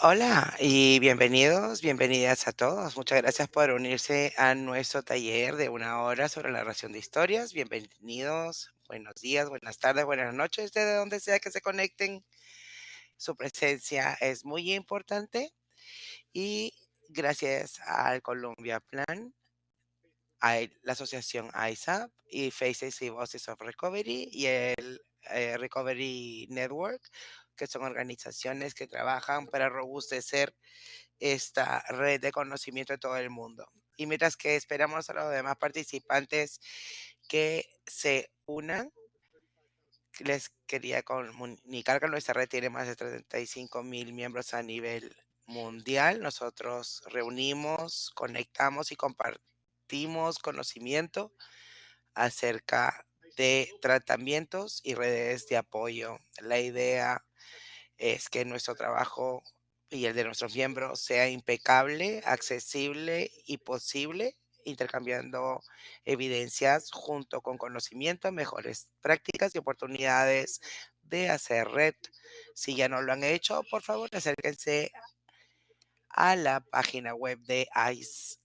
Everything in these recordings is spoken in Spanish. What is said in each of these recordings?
Hola y bienvenidos, bienvenidas a todos. Muchas gracias por unirse a nuestro taller de 1 hora sobre la narración de historias. Bienvenidos, buenos días, buenas tardes, buenas noches, desde donde sea que se conecten. Su presencia es muy importante y gracias al Columbia Plan, a la asociación ISAP y Faces y Voices of Recovery y el Recovery Network, que son organizaciones que trabajan para robustecer esta red de conocimiento de todo el mundo. Y mientras que esperamos a los demás participantes que se unan, les quería comunicar que nuestra red tiene más de 35,000 miembros a nivel mundial. Nosotros reunimos, conectamos y compartimos conocimiento acerca de tratamientos y redes de apoyo. La idea es que nuestro trabajo y el de nuestros miembros sea impecable, accesible y posible, intercambiando evidencias junto con conocimiento, mejores prácticas y oportunidades de hacer red. Si ya no lo han hecho, por favor, acérquense a la página web de ICE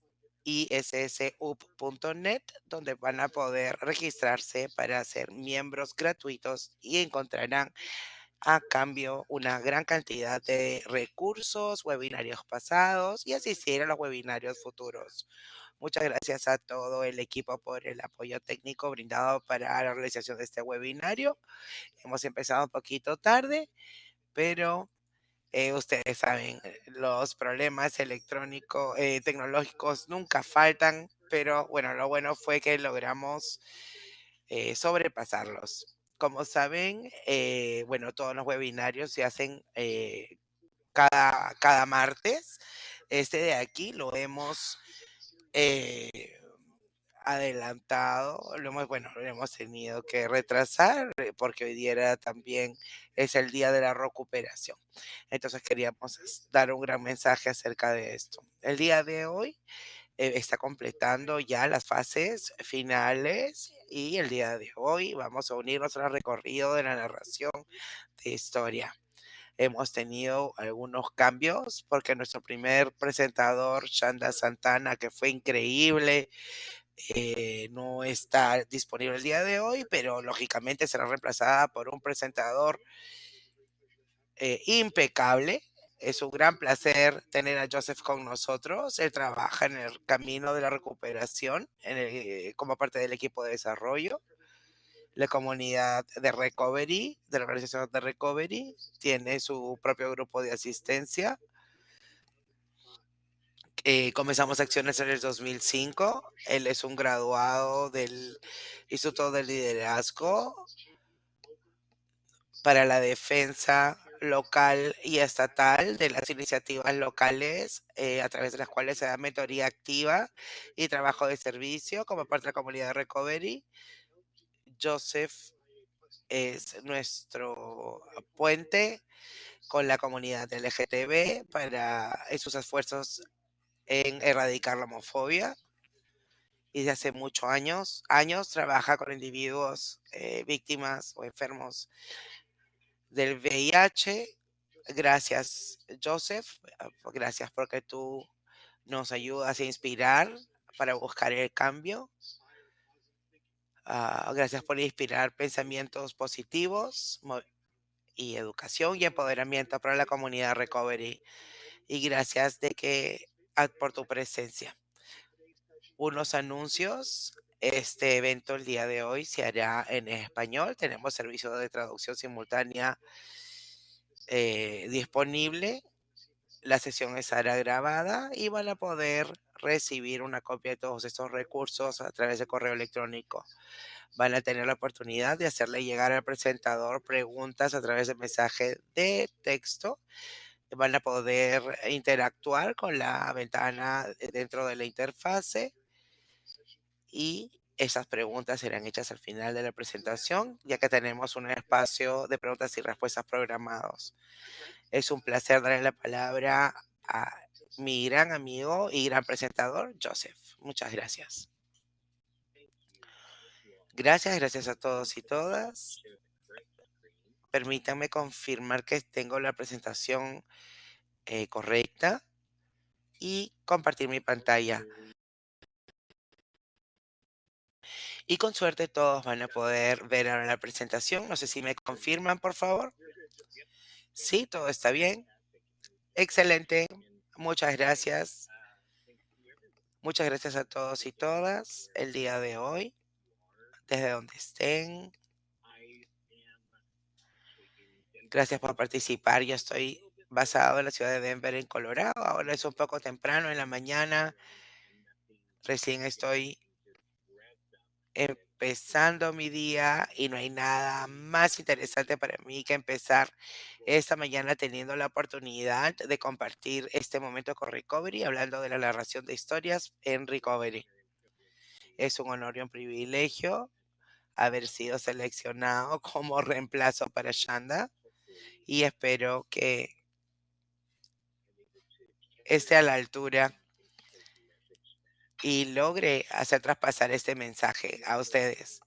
issub.net, donde van a poder registrarse para ser miembros gratuitos y encontrarán a cambio una gran cantidad de recursos, webinarios pasados y asistir a los webinarios futuros. Muchas gracias a todo el equipo por el apoyo técnico brindado para la realización de este webinario. Hemos empezado un poquito tarde, pero ustedes saben, los problemas electrónicos, tecnológicos nunca faltan, pero bueno, lo bueno fue que logramos sobrepasarlos. Como saben, bueno, todos los webinarios se hacen cada martes. Este de aquí lo hemos eh, adelantado, bueno, lo hemos tenido que retrasar porque hoy día también es el día de la recuperación. Entonces queríamos dar un gran mensaje acerca de esto. El día de hoy está completando ya las fases finales y el día de hoy vamos a unirnos al recorrido de la narración de historia. Hemos tenido algunos cambios porque nuestro primer presentador, Shanda Santana, que fue increíble, no está disponible el día de hoy, pero lógicamente será reemplazada por un presentador impecable. Es un gran placer tener a Joseph con nosotros. Él trabaja en el camino de la recuperación como parte del equipo de desarrollo. La comunidad de Recovery, de la organización de Recovery, tiene su propio grupo de asistencia. Comenzamos acciones en el 2005. Él es un graduado del Instituto de Liderazgo para la defensa local y estatal de las iniciativas locales, a través de las cuales se da mentoría activa y trabajo de servicio como parte de la comunidad de Recovery. Joseph es nuestro puente con la comunidad LGTB para sus esfuerzos en erradicar la homofobia. Y desde hace muchos años trabaja con individuos víctimas o enfermos del VIH. Gracias, Joseph. Gracias porque tú nos ayudas a inspirar para buscar el cambio. Gracias por inspirar pensamientos positivos y educación y empoderamiento para la comunidad Recovery. Y gracias por tu presencia. Unos anuncios. Este evento el día de hoy se hará en español. Tenemos servicio de traducción simultánea disponible. La sesión estará grabada y van a poder recibir una copia de todos estos recursos a través de correo electrónico. Van a tener la oportunidad de hacerle llegar al presentador preguntas a través de mensaje de texto. Van a poder interactuar con la ventana dentro de la interfase y esas preguntas serán hechas al final de la presentación, ya que tenemos un espacio de preguntas y respuestas programados. Es un placer darle la palabra a mi gran amigo y gran presentador, Joseph. Muchas gracias. Gracias a todos y todas. Permítanme confirmar que tengo la presentación correcta y compartir mi pantalla. Y con suerte todos van a poder ver ahora la presentación. No sé si me confirman, por favor. Sí, todo está bien. Excelente. Muchas gracias. Muchas gracias a todos y todas el día de hoy, desde donde estén. Gracias por participar. Yo estoy basado en la ciudad de Denver, en Colorado. Ahora es un poco temprano en la mañana. Recién estoy empezando mi día y no hay nada más interesante para mí que empezar esta mañana teniendo la oportunidad de compartir este momento con Recovery, hablando de la narración de historias en Recovery. Es un honor y un privilegio haber sido seleccionado como reemplazo para Shanda y espero que esté a la altura y logre hacer traspasar este mensaje a ustedes.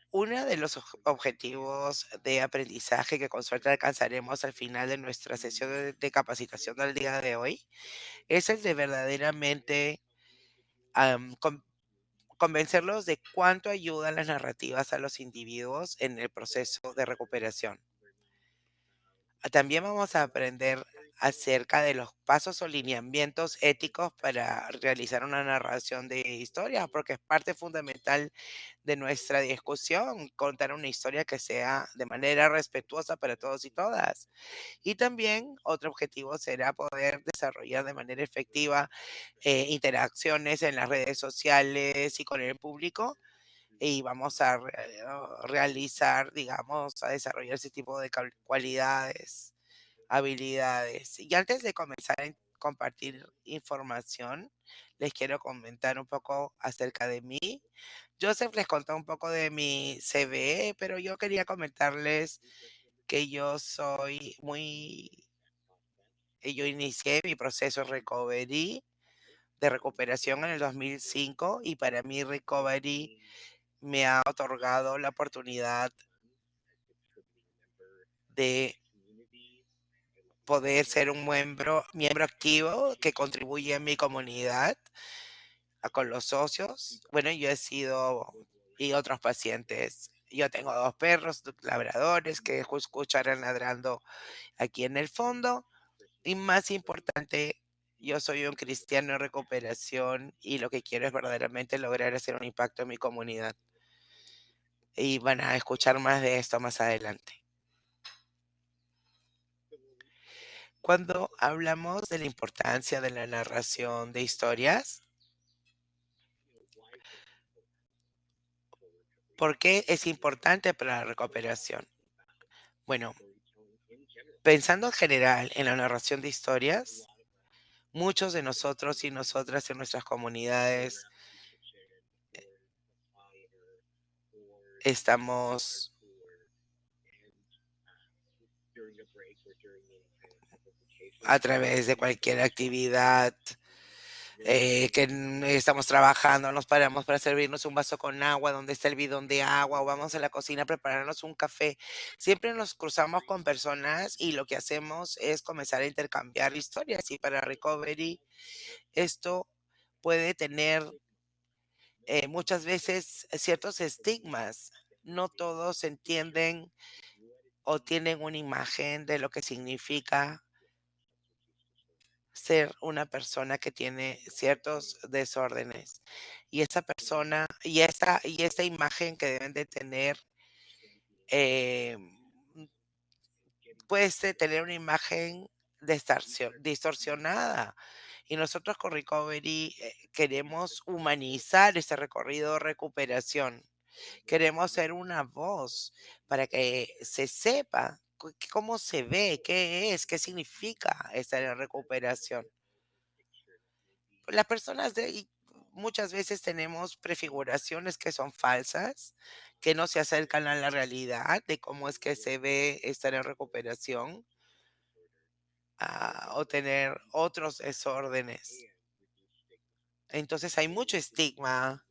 Uno de los objetivos de aprendizaje que con suerte alcanzaremos al final de nuestra sesión de capacitación del día de hoy es el de verdaderamente am, con- convencerlos de cuánto ayudan las narrativas a los individuos en el proceso de recuperación. También vamos a aprender acerca de los pasos o lineamientos éticos para realizar una narración de historias, porque es parte fundamental de nuestra discusión, contar una historia que sea de manera respetuosa para todos y todas. Y también otro objetivo será poder desarrollar de manera efectiva interacciones en las redes sociales y con el público. Y vamos a realizar, digamos, a desarrollar ese tipo de cualidades, habilidades. Y antes de comenzar a compartir información, les quiero comentar un poco acerca de mí. Joseph les contó un poco de mi CV, pero yo quería comentarles que yo inicié mi proceso de recuperación en el 2005 y para mí Recovery me ha otorgado la oportunidad de poder ser un miembro activo que contribuye a mi comunidad, con los socios. Bueno, yo he sido y otros pacientes. Yo tengo 2 perros labradores que escucharán ladrando aquí en el fondo. Y más importante, yo soy un cristiano en recuperación y lo que quiero es verdaderamente lograr hacer un impacto en mi comunidad. Y van a escuchar más de esto más adelante. Cuando hablamos de la importancia de la narración de historias, ¿por qué es importante para la recuperación? Bueno, pensando en general en la narración de historias, muchos de nosotros y nosotras en nuestras comunidades estamos a través de cualquier actividad estamos trabajando, nos paramos para servirnos un vaso con agua, donde está el bidón de agua, o vamos a la cocina a prepararnos un café. Siempre nos cruzamos con personas y lo que hacemos es comenzar a intercambiar historias. Y para Recovery, esto puede tener muchas veces ciertos estigmas. No todos entienden o tienen una imagen de lo que significa ser una persona que tiene ciertos desórdenes. Y esa persona y esta imagen que deben de tener, eh, puede tener una imagen distorsionada. Y nosotros con Recovery, queremos humanizar ese recorrido de recuperación. Queremos ser una voz para que se sepa cómo se ve, qué es, qué significa estar en recuperación. Las personas muchas veces tenemos prefiguraciones que son falsas, que no se acercan a la realidad de cómo es que se ve estar en recuperación, o tener otros desórdenes. Entonces hay mucho estigma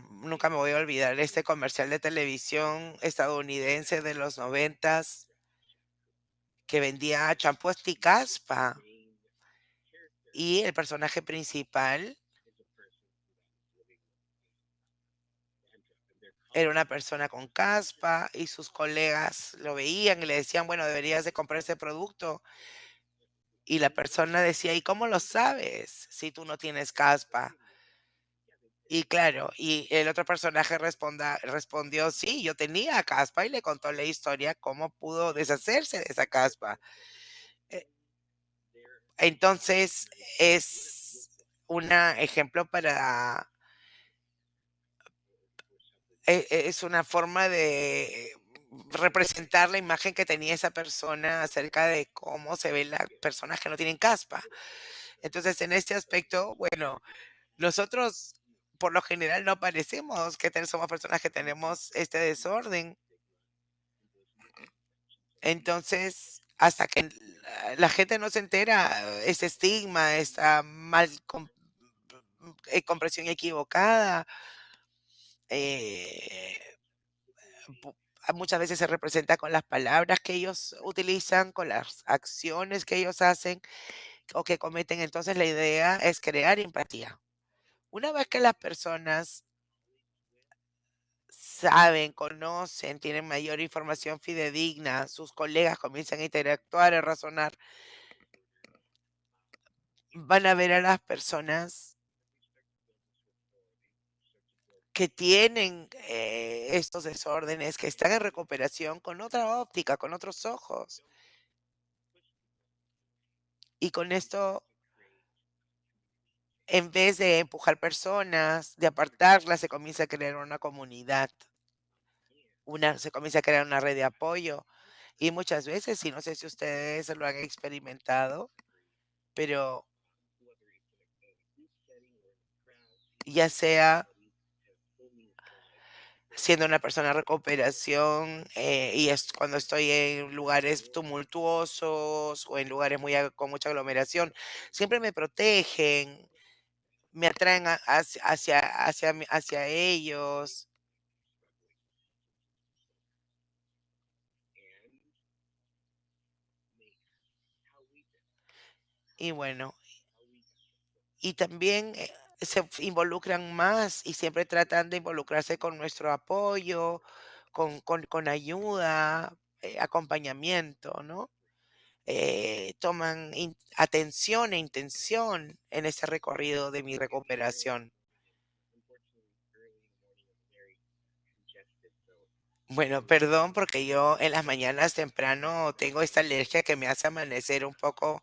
nunca me voy a olvidar este comercial de televisión estadounidense de los 90 que vendía champú Caspa y el personaje principal era una persona con caspa y sus colegas lo veían y le decían, bueno, deberías de comprar ese producto. Y la persona decía, ¿y cómo lo sabes si tú no tienes caspa? Y claro, y el otro personaje respondió, sí, yo tenía caspa y le contó la historia, cómo pudo deshacerse de esa caspa. Eh, Entonces, es un ejemplo para, es una forma de representar la imagen que tenía esa persona acerca de cómo se ven las personas que no tienen caspa. Entonces, en este aspecto, bueno, nosotros por lo general no parecemos que somos personas que tenemos este desorden. Entonces, hasta que la gente no se entera, ese estigma, esta comprensión equivocada, eh, muchas veces se representa con las palabras que ellos utilizan, con las acciones que ellos hacen o que cometen. Entonces, la idea es crear empatía. Una vez que las personas saben, conocen, tienen mayor información fidedigna, sus colegas comienzan a interactuar, a razonar, van a ver a las personas que tienen estos desórdenes, que están en recuperación con otra óptica, con otros ojos. Y con esto, en vez de empujar personas, de apartarlas, se comienza a crear una comunidad, se comienza a crear una red de apoyo. Y muchas veces, y no sé si ustedes lo han experimentado, pero ya sea siendo una persona en recuperación, y es cuando estoy en lugares tumultuosos o en lugares con mucha aglomeración, siempre me protegen, me atraen hacia ellos. Y bueno, y también involucran más y siempre tratan de involucrarse con nuestro apoyo, con ayuda, acompañamiento, ¿no? Toman atención e intención en ese recorrido de mi recuperación. Bueno, perdón porque yo en las mañanas temprano tengo esta alergia que me hace amanecer un poco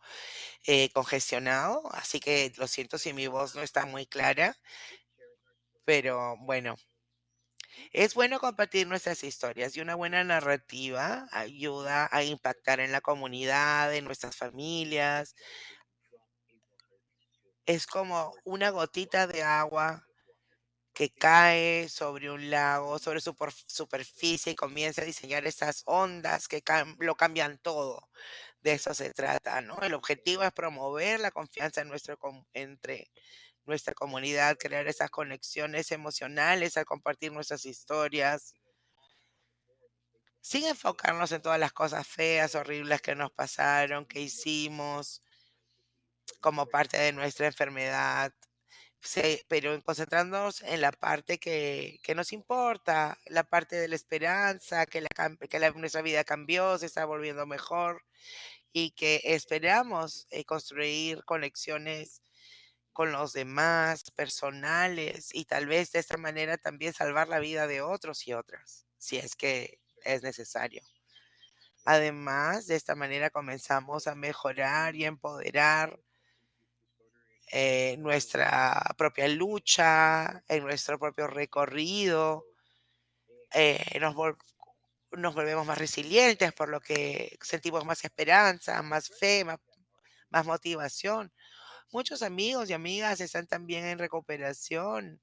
congestionado, así que lo siento si mi voz no está muy clara, pero bueno, es bueno compartir nuestras historias y una buena narrativa ayuda a impactar en la comunidad, en nuestras familias. Es como una gotita de agua que cae sobre un lago, sobre su superficie y comienza a diseñar esas ondas que lo cambian todo. De eso se trata, ¿no? El objetivo es promover la confianza en entre nuestra comunidad, crear esas conexiones emocionales al compartir nuestras historias, sin enfocarnos en todas las cosas feas, horribles que nos pasaron, que hicimos como parte de nuestra enfermedad. Sí, pero concentrándonos en la parte que nos importa, la parte de la esperanza, nuestra vida cambió, se está volviendo mejor y que esperamos construir conexiones con los demás, personales, y tal vez de esta manera también salvar la vida de otros y otras, si es que es necesario. Además, de esta manera comenzamos a mejorar y empoderar nuestra propia lucha, en nuestro propio recorrido, nos nos volvemos más resilientes, por lo que sentimos más esperanza, más fe, más motivación. Muchos amigos y amigas están también en recuperación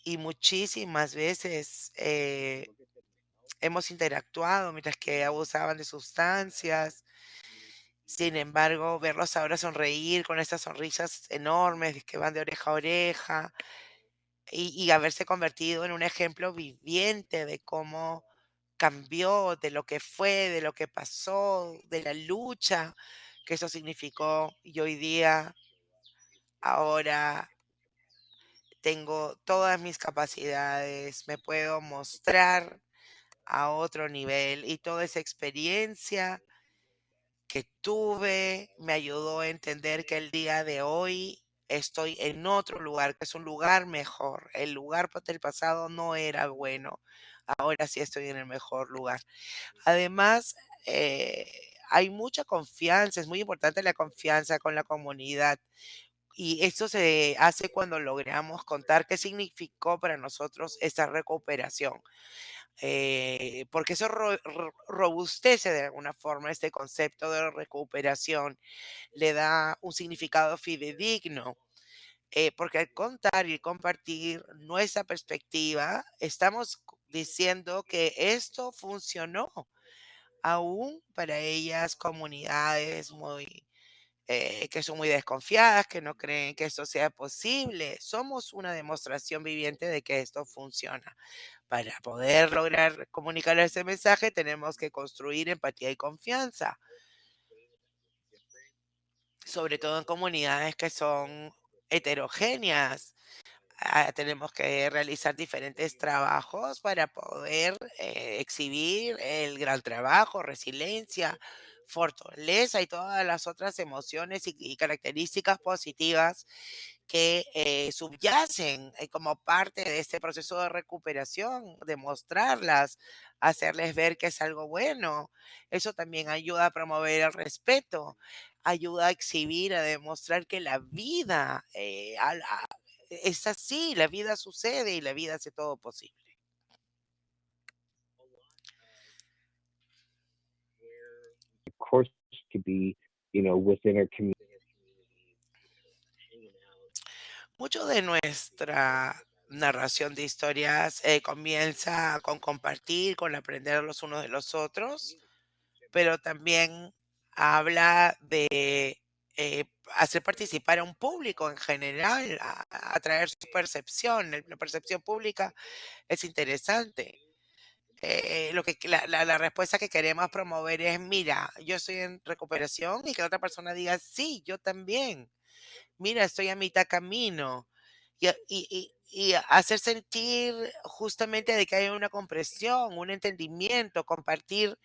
y muchísimas veces hemos interactuado mientras que abusaban de sustancias. Sin embargo, verlos ahora sonreír con estas sonrisas enormes que van de oreja a oreja, y haberse convertido en un ejemplo viviente de cómo cambió, de lo que fue, de lo que pasó, de la lucha que eso significó. Y hoy día, ahora tengo todas mis capacidades, me puedo mostrar a otro nivel y toda esa experiencia que tuve me ayudó a entender que el día de hoy estoy en otro lugar, que es un lugar mejor. El lugar del pasado no era bueno. Ahora sí estoy en el mejor lugar. Además, hay mucha confianza, es muy importante la confianza con la comunidad. Y esto se hace cuando logramos contar qué significó para nosotros esa recuperación, porque eso robustece de alguna forma este concepto de recuperación, le da un significado fidedigno, porque al contar y compartir nuestra perspectiva, estamos diciendo que esto funcionó, aún para ellas comunidades muy que son muy desconfiadas, que no creen que esto sea posible. Somos una demostración viviente de que esto funciona. Para poder lograr comunicar ese mensaje, tenemos que construir empatía y confianza, sobre todo en comunidades que son heterogéneas. Tenemos que realizar diferentes trabajos para poder exhibir el gran trabajo, resiliencia, fortaleza y todas las otras emociones y características positivas que subyacen como parte de este proceso de recuperación, demostrarlas, hacerles ver que es algo bueno. Eso también ayuda a promover el respeto, ayuda a exhibir, a demostrar que la vida es así, la vida sucede y la vida hace todo posible. Of course, could be, within our community. Mucho de nuestra narración de historias comienza con compartir, con aprender los unos de los otros, pero también habla de hacer participar a un público en general, a atraer su percepción. La percepción pública es interesante. Lo que la respuesta que queremos promover es: mira, yo estoy en recuperación, y que la otra persona diga: sí, yo también. Mira, estoy a mitad camino. Y hacer sentir justamente de que hay una comprensión, un entendimiento, compartir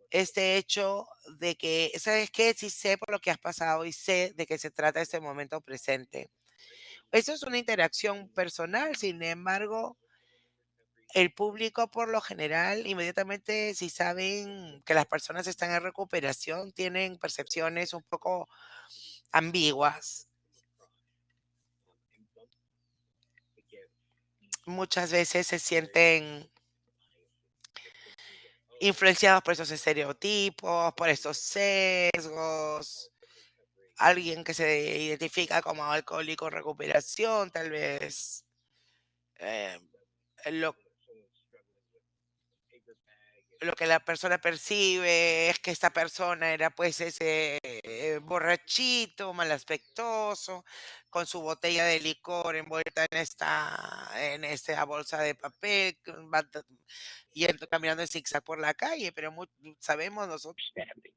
este hecho de que, ¿sabes qué? Sí sé por lo que has pasado y sé de qué se trata este momento presente. Eso es una interacción personal. Sin embargo, el público, por lo general, inmediatamente, si saben que las personas están en recuperación, tienen percepciones un poco ambiguas. Muchas veces se sienten influenciados por esos estereotipos, por esos sesgos. Alguien que se identifica como alcohólico en recuperación, tal vez, eh, lo lo que la persona percibe es que esta persona era, pues, ese, borrachito, malaspectoso, con su botella de licor envuelta en esta bolsa de papel, yendo caminando en zigzag por la calle, pero sabemos nosotros Understanding.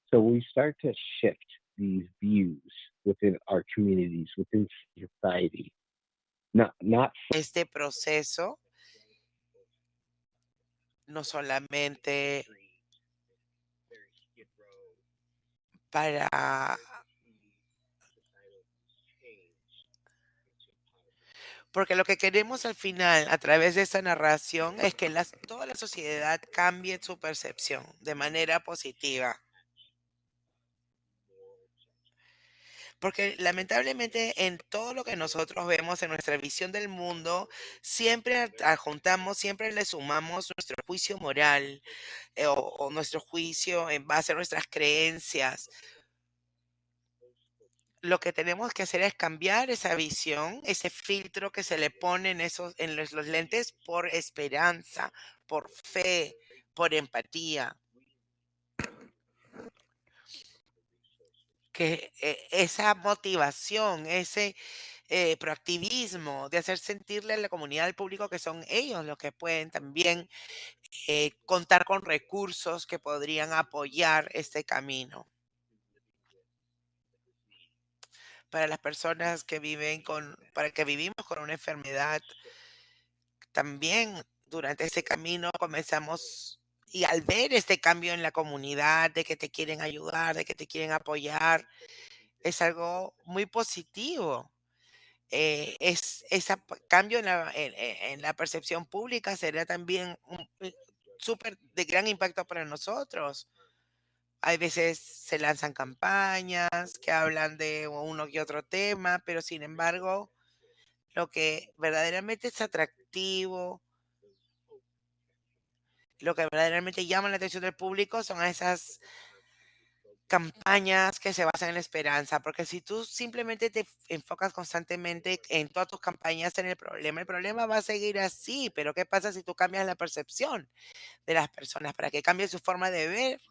So we start to shift these views within our communities, within society. Not este proceso no solamente para, porque lo que queremos al final, a través de esta narración, es que toda la sociedad cambie su percepción de manera positiva. Porque lamentablemente en todo lo que nosotros vemos en nuestra visión del mundo, siempre adjuntamos, siempre le sumamos nuestro juicio moral, o nuestro juicio en base a nuestras creencias. Lo que tenemos que hacer es cambiar esa visión, ese filtro que se le pone en los lentes, por esperanza, por fe, por empatía. Que esa motivación, proactivismo, de hacer sentirle a la comunidad, al público, que son ellos los que pueden también contar con recursos que podrían apoyar este camino. Para las personas que para que vivimos con una enfermedad, también durante ese camino comenzamos y al ver este cambio en la comunidad, de que te quieren ayudar, de que te quieren apoyar, es algo muy positivo. Es ese cambio en la percepción pública será también súper de gran impacto para nosotros. Hay veces se lanzan campañas que hablan de uno que otro tema, pero sin embargo, lo que verdaderamente es atractivo, lo que verdaderamente llama la atención del público son esas campañas que se basan en la esperanza, porque si tú simplemente te enfocas constantemente en todas tus campañas en el problema va a seguir así, pero ¿qué pasa si tú cambias la percepción de las personas para que cambien su forma de ver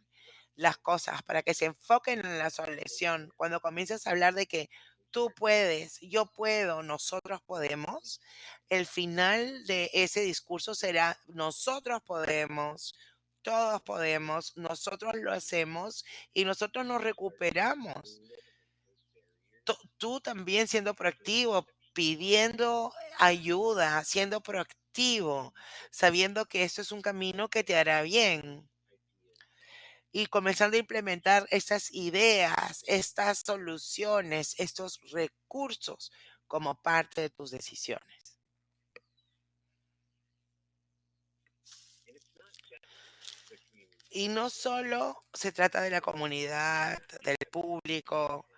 las cosas, para que se enfoquen en la solución? Cuando comienzas a hablar de que tú puedes, yo puedo, nosotros podemos, el final de ese discurso será nosotros podemos, todos podemos, nosotros lo hacemos y nosotros nos recuperamos. Tú también siendo proactivo, pidiendo ayuda, siendo proactivo, sabiendo que esto es un camino que te hará bien y comenzando a implementar estas ideas, estas soluciones, estos recursos como parte de tus decisiones. Y no solo se trata de la comunidad, del público,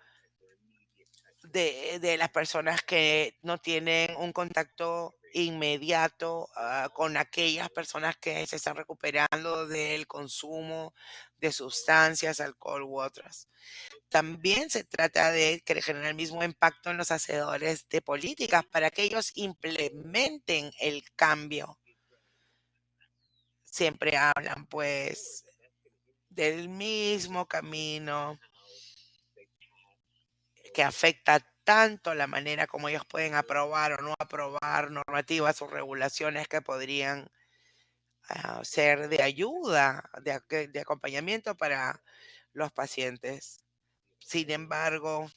de las personas que no tienen un contacto inmediato con aquellas personas que se están recuperando del consumo de sustancias, alcohol u otras. También se trata de que generar el mismo impacto en los hacedores de políticas para que ellos implementen el cambio. Siempre hablan pues del mismo camino que afecta tanto la manera como ellos pueden aprobar o no aprobar normativas o regulaciones que podrían ser de ayuda, de acompañamiento para los pacientes. Sin embargo,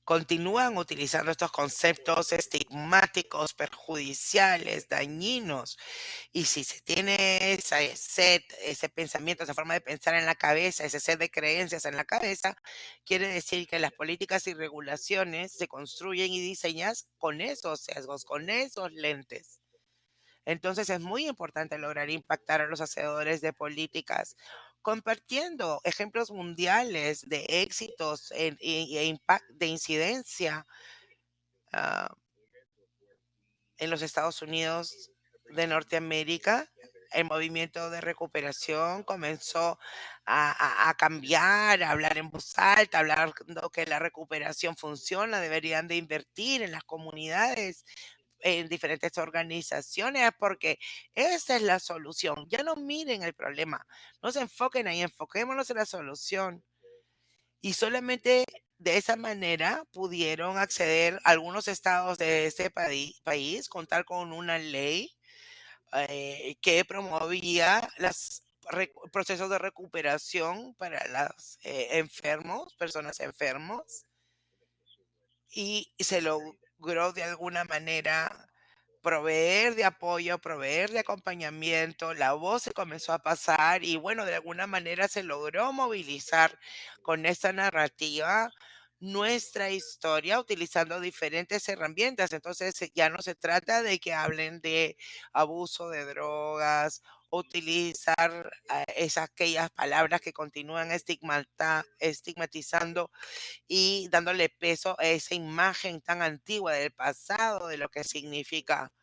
continúan utilizando estos conceptos estigmáticos, perjudiciales, dañinos. Y si se tiene ese set, ese pensamiento, esa forma de pensar en la cabeza, ese set de creencias en la cabeza, quiere decir que las políticas y regulaciones se construyen y diseñas con esos sesgos, con esos lentes. Entonces es muy importante lograr impactar a los hacedores de políticas, compartiendo ejemplos mundiales de éxitos de incidencia ah, en los Estados Unidos de Norteamérica. El movimiento de recuperación comenzó a cambiar, a hablar en voz alta, a hablar que la recuperación funciona, deberían de invertir en las comunidades, en diferentes organizaciones, porque esa es la solución. Ya no miren el problema, no se enfoquen ahí, enfoquémonos en la solución. Y solamente de esa manera pudieron acceder algunos estados de este país, contar con una ley que promovía los procesos de recuperación para los enfermos, personas enfermos, y se logró de alguna manera proveer de apoyo, proveer de acompañamiento, la voz se comenzó a pasar y bueno, de alguna manera se logró movilizar con esta narrativa nuestra historia utilizando diferentes herramientas. Entonces ya no se trata de que hablen de abuso de drogas, utilizar aquellas palabras que continúan estigmatizando y dándole peso a esa imagen tan antigua del pasado, de lo que significa.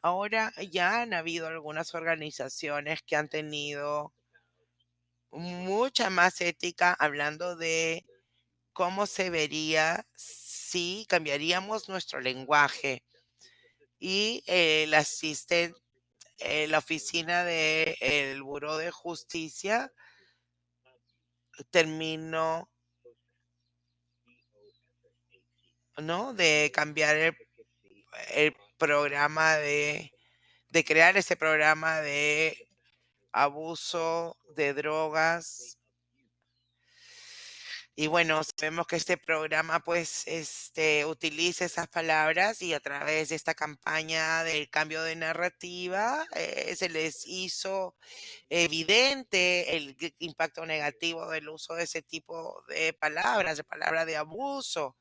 Ahora ya han habido algunas organizaciones que han tenido mucha más ética hablando de cómo se vería si cambiaríamos nuestro lenguaje. Y la oficina del Buró de Justicia terminó, ¿no? De cambiar el programa de crear ese programa de abuso de drogas. Y bueno, sabemos que este programa, pues, utiliza esas palabras y a través de esta campaña del cambio de narrativa, se les hizo evidente el impacto negativo del uso de ese tipo de palabras, de palabras de abuso.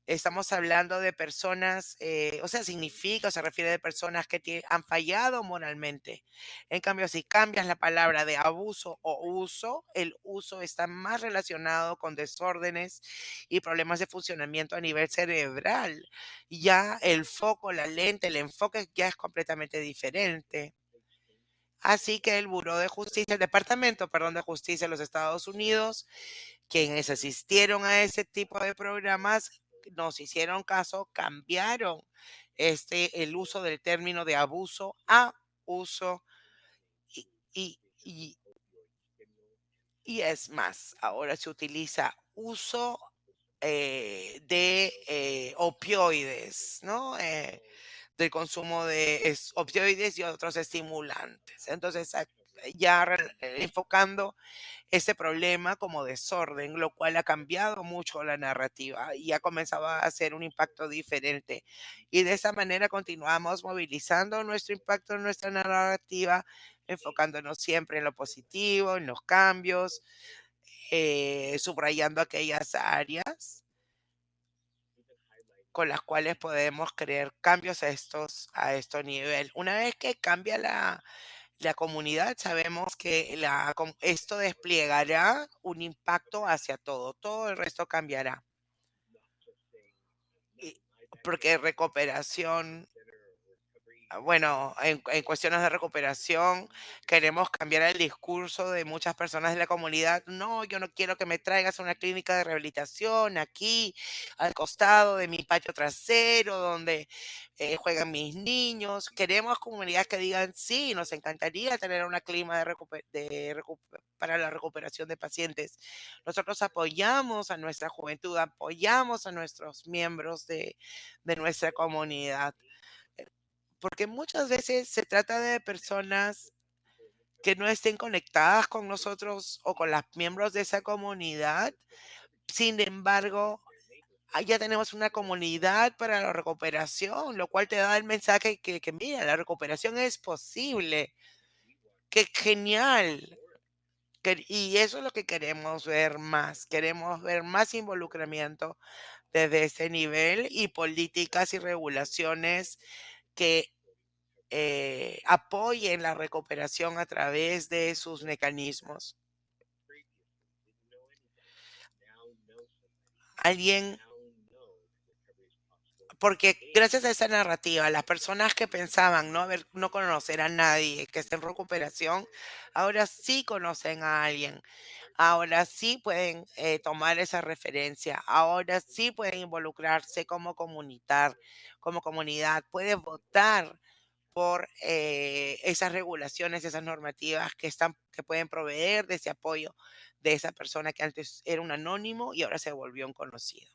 Estamos hablando de personas, o sea, significa o se refiere de personas que han fallado moralmente. En cambio, si cambias la palabra de abuso o uso, el uso está más relacionado con desórdenes y problemas de funcionamiento a nivel cerebral. Ya el foco, la lente, el enfoque ya es completamente diferente. Así que el Buró de Justicia, el Departamento, perdón, de Justicia de los Estados Unidos, quienes asistieron a ese tipo de programas, nos hicieron caso, cambiaron el uso del término de abuso a uso y, y, y, y es más, ahora se utiliza uso de opioides, ¿no? Del consumo de opioides y otros estimulantes. Entonces, ya enfocando ese problema como desorden, lo cual ha cambiado mucho la narrativa y ha comenzado a hacer un impacto diferente. Y de esa manera continuamos movilizando nuestro impacto en nuestra narrativa, enfocándonos siempre en lo positivo, en los cambios, subrayando aquellas áreas con las cuales podemos crear cambios a estos niveles. Una vez que cambia la comunidad, sabemos que esto desplegará un impacto hacia todo, todo el resto cambiará. Y- Porque recuperación, bueno, en cuestiones de recuperación, queremos cambiar el discurso de muchas personas de la comunidad. No, yo no quiero que me traigas a una clínica de rehabilitación aquí, al costado de mi patio trasero, donde juegan mis niños. Queremos comunidades que digan, sí, nos encantaría tener una clima para la recuperación de pacientes. Nosotros apoyamos a nuestra juventud, apoyamos a nuestros miembros de nuestra comunidad, porque muchas veces se trata de personas que no estén conectadas con nosotros o con los miembros de esa comunidad. Sin embargo, ya tenemos una comunidad para la recuperación, lo cual te da el mensaje que mira, la recuperación es posible. ¡Qué genial! Y eso es lo que queremos ver más. Queremos ver más involucramiento desde ese nivel y políticas y regulaciones que apoyen la recuperación a través de sus mecanismos. Alguien, porque gracias a esa narrativa, las personas que pensaban no conocer a nadie que esté en recuperación, ahora sí conocen a alguien, ahora sí pueden tomar esa referencia, ahora sí pueden involucrarse como comunidad, pueden votar por esas regulaciones, esas normativas que pueden proveer de ese apoyo de esa persona que antes era un anónimo y ahora se volvió un conocido.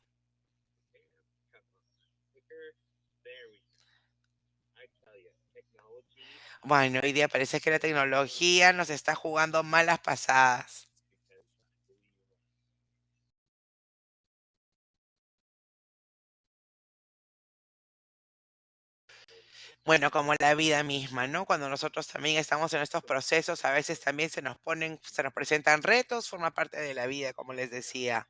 Bueno, hoy día parece que la tecnología nos está jugando malas pasadas. Bueno, como la vida misma, ¿no? Cuando nosotros también estamos en estos procesos, a veces también se nos presentan retos, forma parte de la vida, como les decía.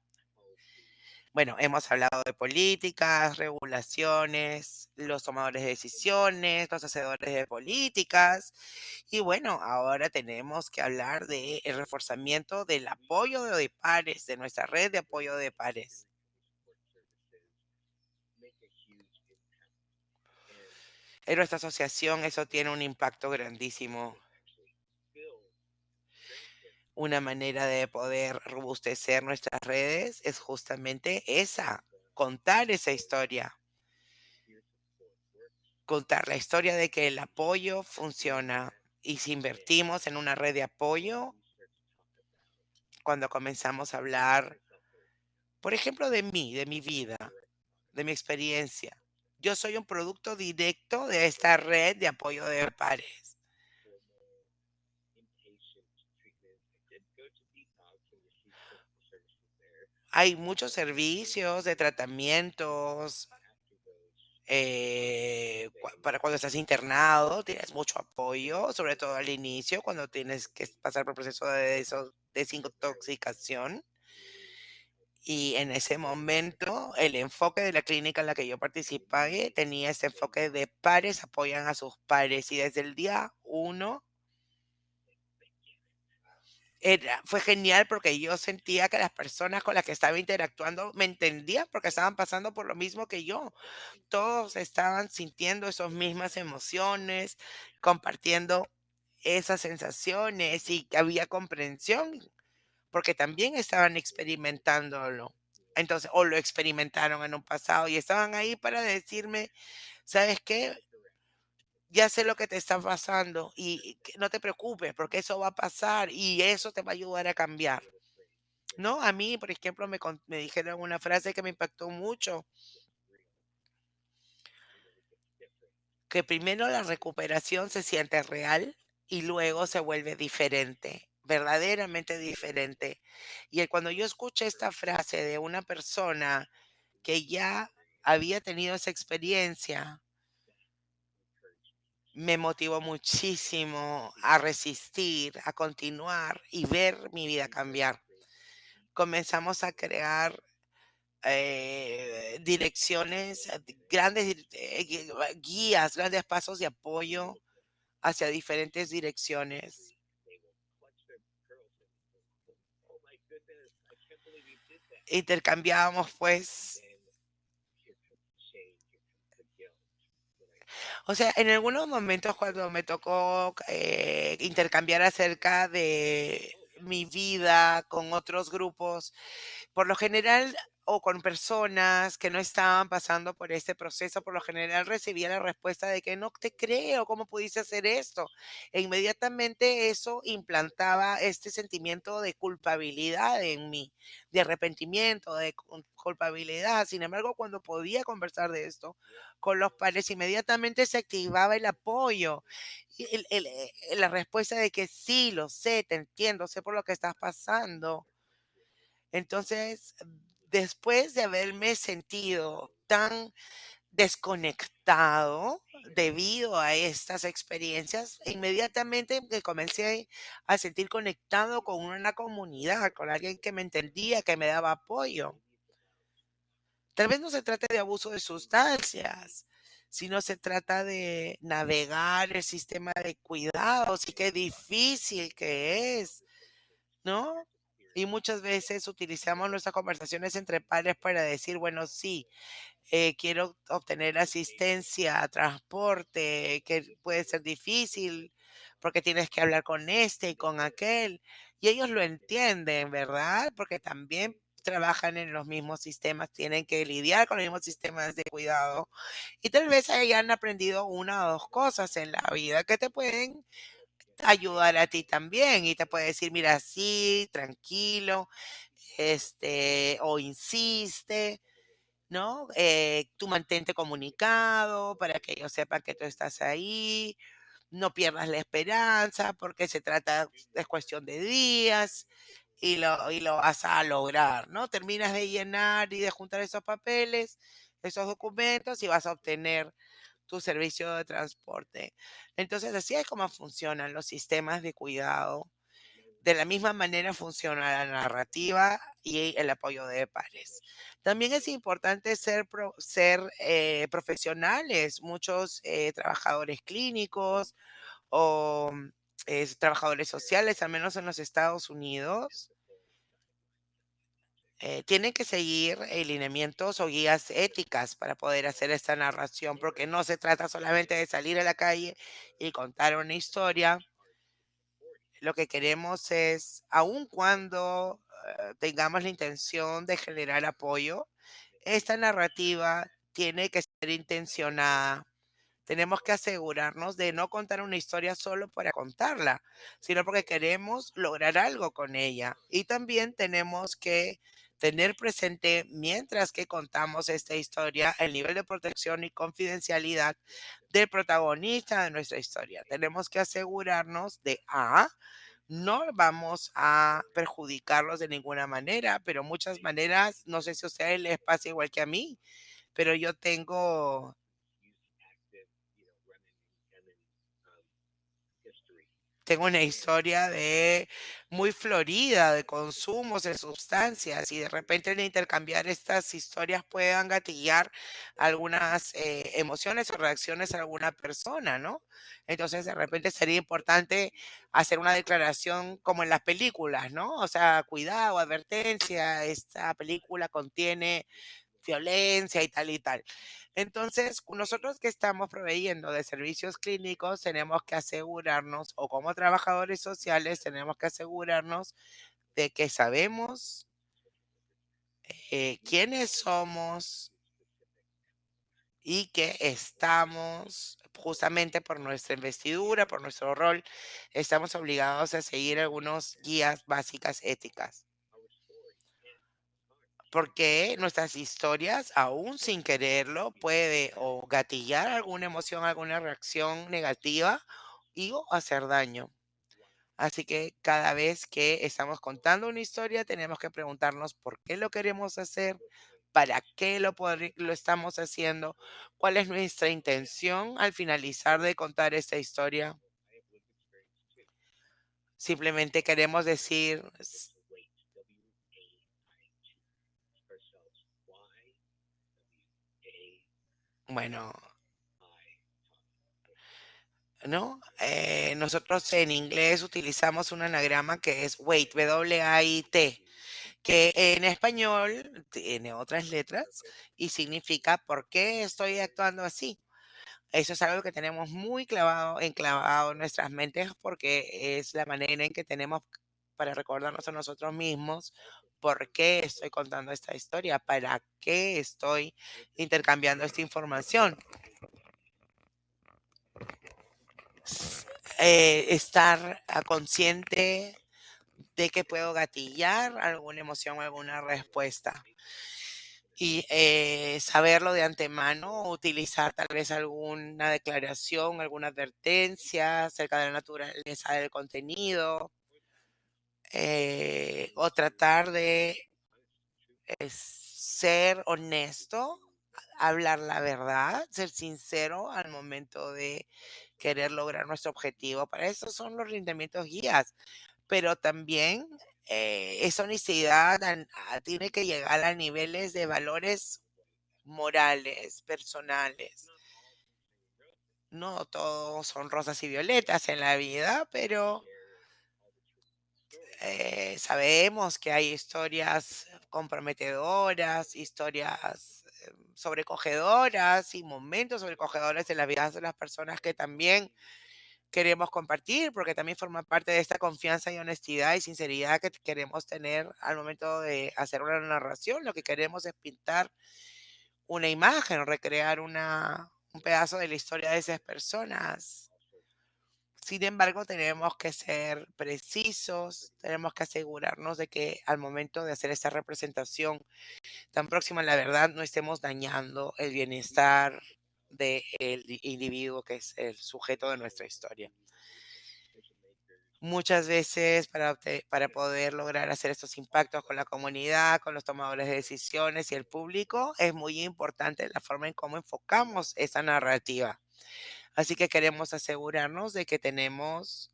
Bueno, hemos hablado de políticas, regulaciones, los tomadores de decisiones, los hacedores de políticas. Y bueno, ahora tenemos que hablar del reforzamiento del apoyo de pares, de nuestra red de apoyo de pares. En nuestra asociación eso tiene un impacto grandísimo. Una manera de poder robustecer nuestras redes es justamente esa, contar esa historia. Contar la historia de que el apoyo funciona y si invertimos en una red de apoyo, cuando comenzamos a hablar, por ejemplo, de mi vida, de mi experiencia. Yo soy un producto directo de esta red de apoyo de pares. Hay muchos servicios de tratamientos, para cuando estás internado, tienes mucho apoyo, sobre todo al inicio, cuando tienes que pasar por el proceso de desintoxicación. Y en ese momento, el enfoque de la clínica en la que yo participé tenía ese enfoque de pares apoyan a sus pares. Y desde el día uno fue genial porque yo sentía que las personas con las que estaba interactuando me entendían porque estaban pasando por lo mismo que yo. Todos estaban sintiendo esas mismas emociones, compartiendo esas sensaciones y que había comprensión porque también estaban experimentándolo. Entonces, o lo experimentaron en un pasado y estaban ahí para decirme, ¿sabes qué? Ya sé lo que te está pasando y que no te preocupes porque eso va a pasar y eso te va a ayudar a cambiar. No, a mí, por ejemplo, me dijeron una frase que me impactó mucho, que primero la recuperación se siente real y luego se vuelve diferente, verdaderamente diferente. Cuando yo escuché esta frase de una persona que ya había tenido esa experiencia, me motivó muchísimo a resistir, a continuar y ver mi vida cambiar. Comenzamos a crear direcciones, grandes guías, grandes pasos de apoyo hacia diferentes direcciones. Intercambiábamos, pues, o sea, en algunos momentos cuando me tocó intercambiar acerca de mi vida con otros grupos, por lo general, o con personas que no estaban pasando por este proceso, por lo general recibía la respuesta de que no te creo, ¿cómo pudiste hacer esto? E inmediatamente eso implantaba este sentimiento de culpabilidad en mí, de arrepentimiento, de culpabilidad. Sin embargo, cuando podía conversar de esto con los padres, inmediatamente se activaba el apoyo. Y la respuesta de que sí, lo sé, te entiendo, sé por lo que estás pasando. Entonces, después de haberme sentido tan desconectado debido a estas experiencias, inmediatamente me comencé a sentir conectado con una comunidad, con alguien que me entendía, que me daba apoyo. Tal vez no se trate de abuso de sustancias, sino se trata de navegar el sistema de cuidados y qué difícil que es, ¿no? Y muchas veces utilizamos nuestras conversaciones entre padres para decir, bueno, sí, quiero obtener asistencia, transporte, que puede ser difícil porque tienes que hablar con este y con aquel. Y ellos lo entienden, ¿verdad? Porque también trabajan en los mismos sistemas, tienen que lidiar con los mismos sistemas de cuidado. Y tal vez hayan aprendido una o dos cosas en la vida que te pueden ayudar a ti también y te puede decir, mira, sí, tranquilo, o insiste, ¿no? Tú mantente comunicado para que ellos sepan que tú estás ahí, no pierdas la esperanza porque se trata, es cuestión de días y lo vas a lograr, ¿no? Terminas de llenar y de juntar esos papeles, esos documentos y vas a obtener tu servicio de transporte. Entonces, así es como funcionan los sistemas de cuidado. De la misma manera funciona la narrativa y el apoyo de pares. También es importante ser profesionales. Muchos trabajadores clínicos o trabajadores sociales, al menos en los Estados Unidos, tienen que seguir lineamientos o guías éticas para poder hacer esta narración, porque no se trata solamente de salir a la calle y contar una historia. Lo que queremos es, aun cuando tengamos la intención de generar apoyo, esta narrativa tiene que ser intencionada, Tenemos que asegurarnos de no contar una historia solo para contarla, sino porque queremos lograr algo con ella. Y también tenemos que tener presente, mientras que contamos esta historia, el nivel de protección y confidencialidad del protagonista de nuestra historia. Tenemos que asegurarnos de no vamos a perjudicarlos de ninguna manera, pero muchas maneras, no sé si a ustedes les pasa igual que a mí, pero yo tengo una historia de muy florida de consumos de sustancias y de repente el intercambiar estas historias puedan gatillar algunas emociones o reacciones a alguna persona, ¿no? Entonces de repente sería importante hacer una declaración como en las películas, ¿no? O sea, cuidado, advertencia, esta película contiene violencia y tal y tal. Entonces, nosotros que estamos proveyendo de servicios clínicos, tenemos que asegurarnos, o como trabajadores sociales, tenemos que asegurarnos de que sabemos quiénes somos y que estamos, justamente por nuestra investidura, por nuestro rol, estamos obligados a seguir algunos guías básicas éticas. Porque nuestras historias, aún sin quererlo, puede o gatillar alguna emoción, alguna reacción negativa y o hacer daño. Así que cada vez que estamos contando una historia, tenemos que preguntarnos por qué lo queremos hacer, para qué lo estamos haciendo, cuál es nuestra intención al finalizar de contar esta historia. Simplemente queremos decir, bueno, ¿no? Nosotros en inglés utilizamos un anagrama que es WAIT, WAIT, que en español tiene otras letras y significa ¿por qué estoy actuando así? Eso es algo que tenemos muy enclavado en nuestras mentes porque es la manera en que tenemos para recordarnos a nosotros mismos por qué estoy contando esta historia, para qué estoy intercambiando esta información. Estar consciente de que puedo gatillar alguna emoción, alguna respuesta. Y saberlo de antemano, utilizar tal vez alguna declaración, alguna advertencia acerca de la naturaleza del contenido, o tratar de ser honesto, hablar la verdad, ser sincero al momento de querer lograr nuestro objetivo. Para eso son los rendimientos guías, pero también esa honestidad tiene que llegar a niveles de valores morales, personales. No todos son rosas y violetas en la vida, pero sabemos que hay historias comprometedoras, historias sobrecogedoras y momentos sobrecogedores en la vida de las personas que también queremos compartir, porque también forma parte de esta confianza y honestidad y sinceridad que queremos tener al momento de hacer una narración. Lo que queremos es pintar una imagen, recrear un pedazo de la historia de esas personas. Sin embargo, tenemos que ser precisos, tenemos que asegurarnos de que al momento de hacer esta representación tan próxima a la verdad no estemos dañando el bienestar del individuo que es el sujeto de nuestra historia. Muchas veces para poder lograr hacer estos impactos con la comunidad, con los tomadores de decisiones y el público, es muy importante la forma en cómo enfocamos esa narrativa. Así que queremos asegurarnos de que tenemos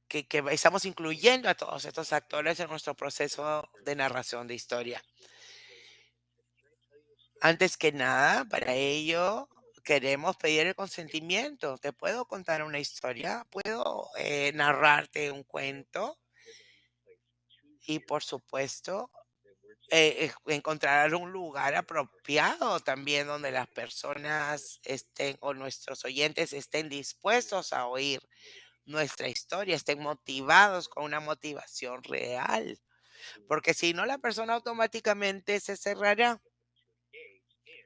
que estamos incluyendo a todos estos actores en nuestro proceso de narración de historia. Antes que nada, para ello queremos pedir el consentimiento. ¿Te puedo contar una historia? ¿Puedo narrarte un cuento? Y por supuesto, encontrar un lugar apropiado también donde las personas estén o nuestros oyentes estén dispuestos a oír nuestra historia, estén motivados con una motivación real. porque si no, la persona automáticamente se cerrará.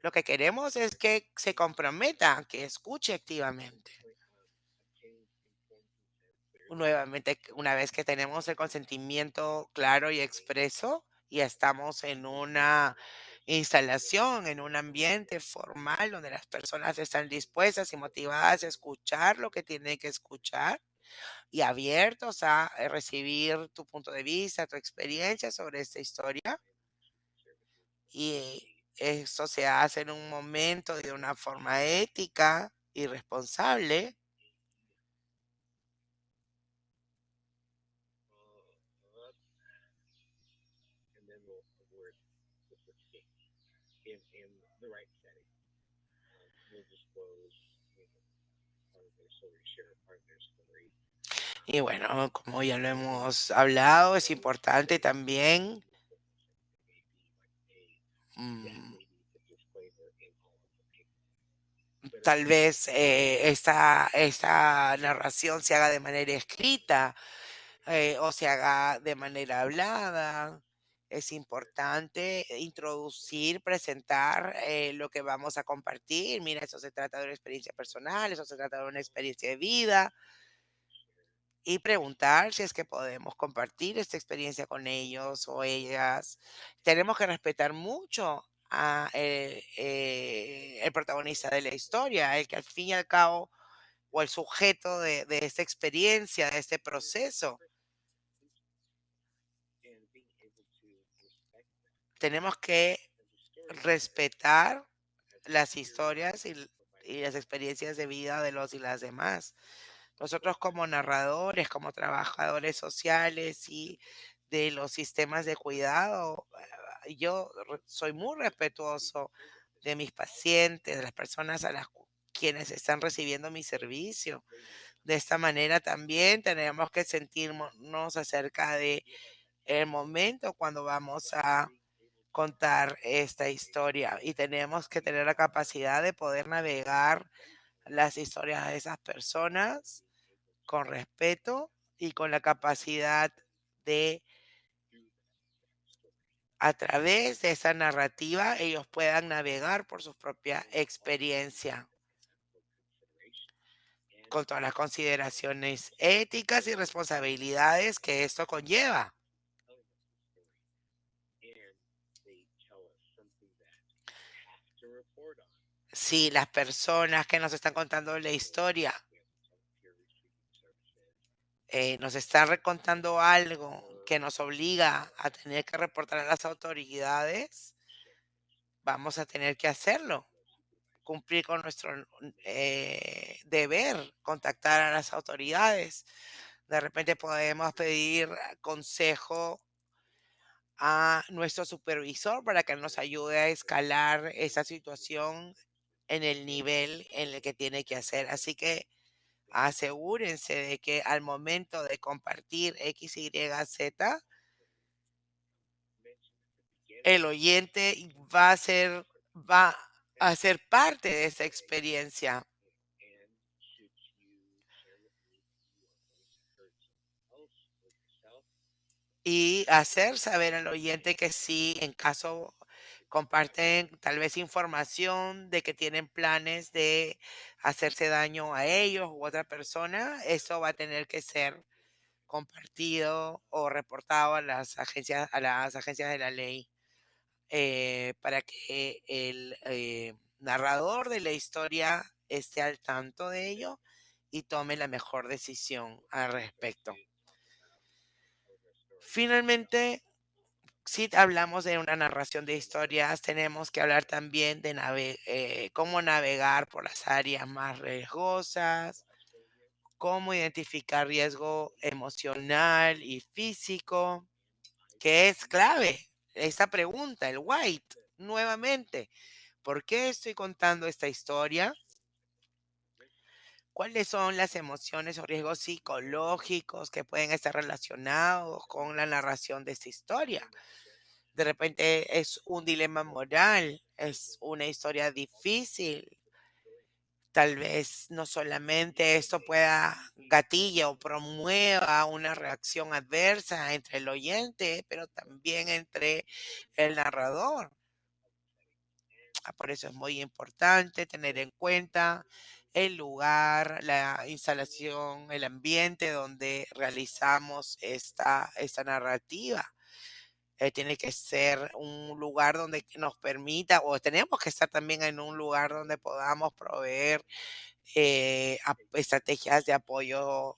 Lo que queremos es que se comprometa, que escuche activamente. Nuevamente, una vez que tenemos el consentimiento claro y expreso y estamos en una instalación, en un ambiente formal donde las personas están dispuestas y motivadas a escuchar lo que tienen que escuchar y abiertos a recibir tu punto de vista, tu experiencia sobre esta historia, y eso se hace en un momento de una forma ética y responsable. And then we'll word this with state in the right setting. We'll disclose part of their story, share part of their story. Y bueno, como ya lo hemos hablado, es importante también, mm, tal vez esta narración se haga de manera escrita, o se haga de manera hablada. Es importante introducir, presentar lo que vamos a compartir. Mira, eso se trata de una experiencia personal, eso se trata de una experiencia de vida. Y preguntar si es que podemos compartir esta experiencia con ellos o ellas. Tenemos que respetar mucho a el protagonista de la historia, el que al fin y al cabo, o el sujeto de esta experiencia, de este proceso. Tenemos que respetar las historias y las experiencias de vida de los y las demás. Nosotros como narradores, como trabajadores sociales y de los sistemas de cuidado, yo soy muy respetuoso de mis pacientes, de las personas quienes están recibiendo mi servicio. De esta manera también tenemos que sentirnos acerca de el momento cuando vamos a contar esta historia, y tenemos que tener la capacidad de poder navegar las historias de esas personas con respeto y con la capacidad de, a través de esa narrativa, ellos puedan navegar por su propia experiencia, con todas las consideraciones éticas y responsabilidades que esto conlleva. Si las personas que nos están contando la historia nos están recontando algo que nos obliga a tener que reportar a las autoridades, vamos a tener que hacerlo, cumplir con nuestro deber, contactar a las autoridades. De repente podemos pedir consejo a nuestro supervisor para que nos ayude a escalar esa situación en el nivel en el que tiene que hacer. Así que asegúrense de que al momento de compartir X, Y, Z, el oyente va a ser parte de esa experiencia. Y hacer saber al oyente que sí, en caso comparten tal vez información de que tienen planes de hacerse daño a ellos u otra persona, eso va a tener que ser compartido o reportado a las agencias de la ley, para que el narrador de la historia esté al tanto de ello y tome la mejor decisión al respecto. Finalmente, si hablamos de una narración de historias, tenemos que hablar también de cómo navegar por las áreas más riesgosas, cómo identificar riesgo emocional y físico, que es clave. Esta pregunta, el white, nuevamente, ¿por qué estoy contando esta historia? ¿Cuáles son las emociones o riesgos psicológicos que pueden estar relacionados con la narración de esta historia? De repente es un dilema moral, es una historia difícil, Tal vez no solamente esto pueda gatilla o promueva una reacción adversa entre el oyente, pero también entre el narrador. Por eso es muy importante tener en cuenta el lugar, la instalación, el ambiente donde realizamos esta narrativa. Tiene que ser un lugar donde nos permita, o tenemos que estar también en un lugar donde podamos proveer estrategias de apoyo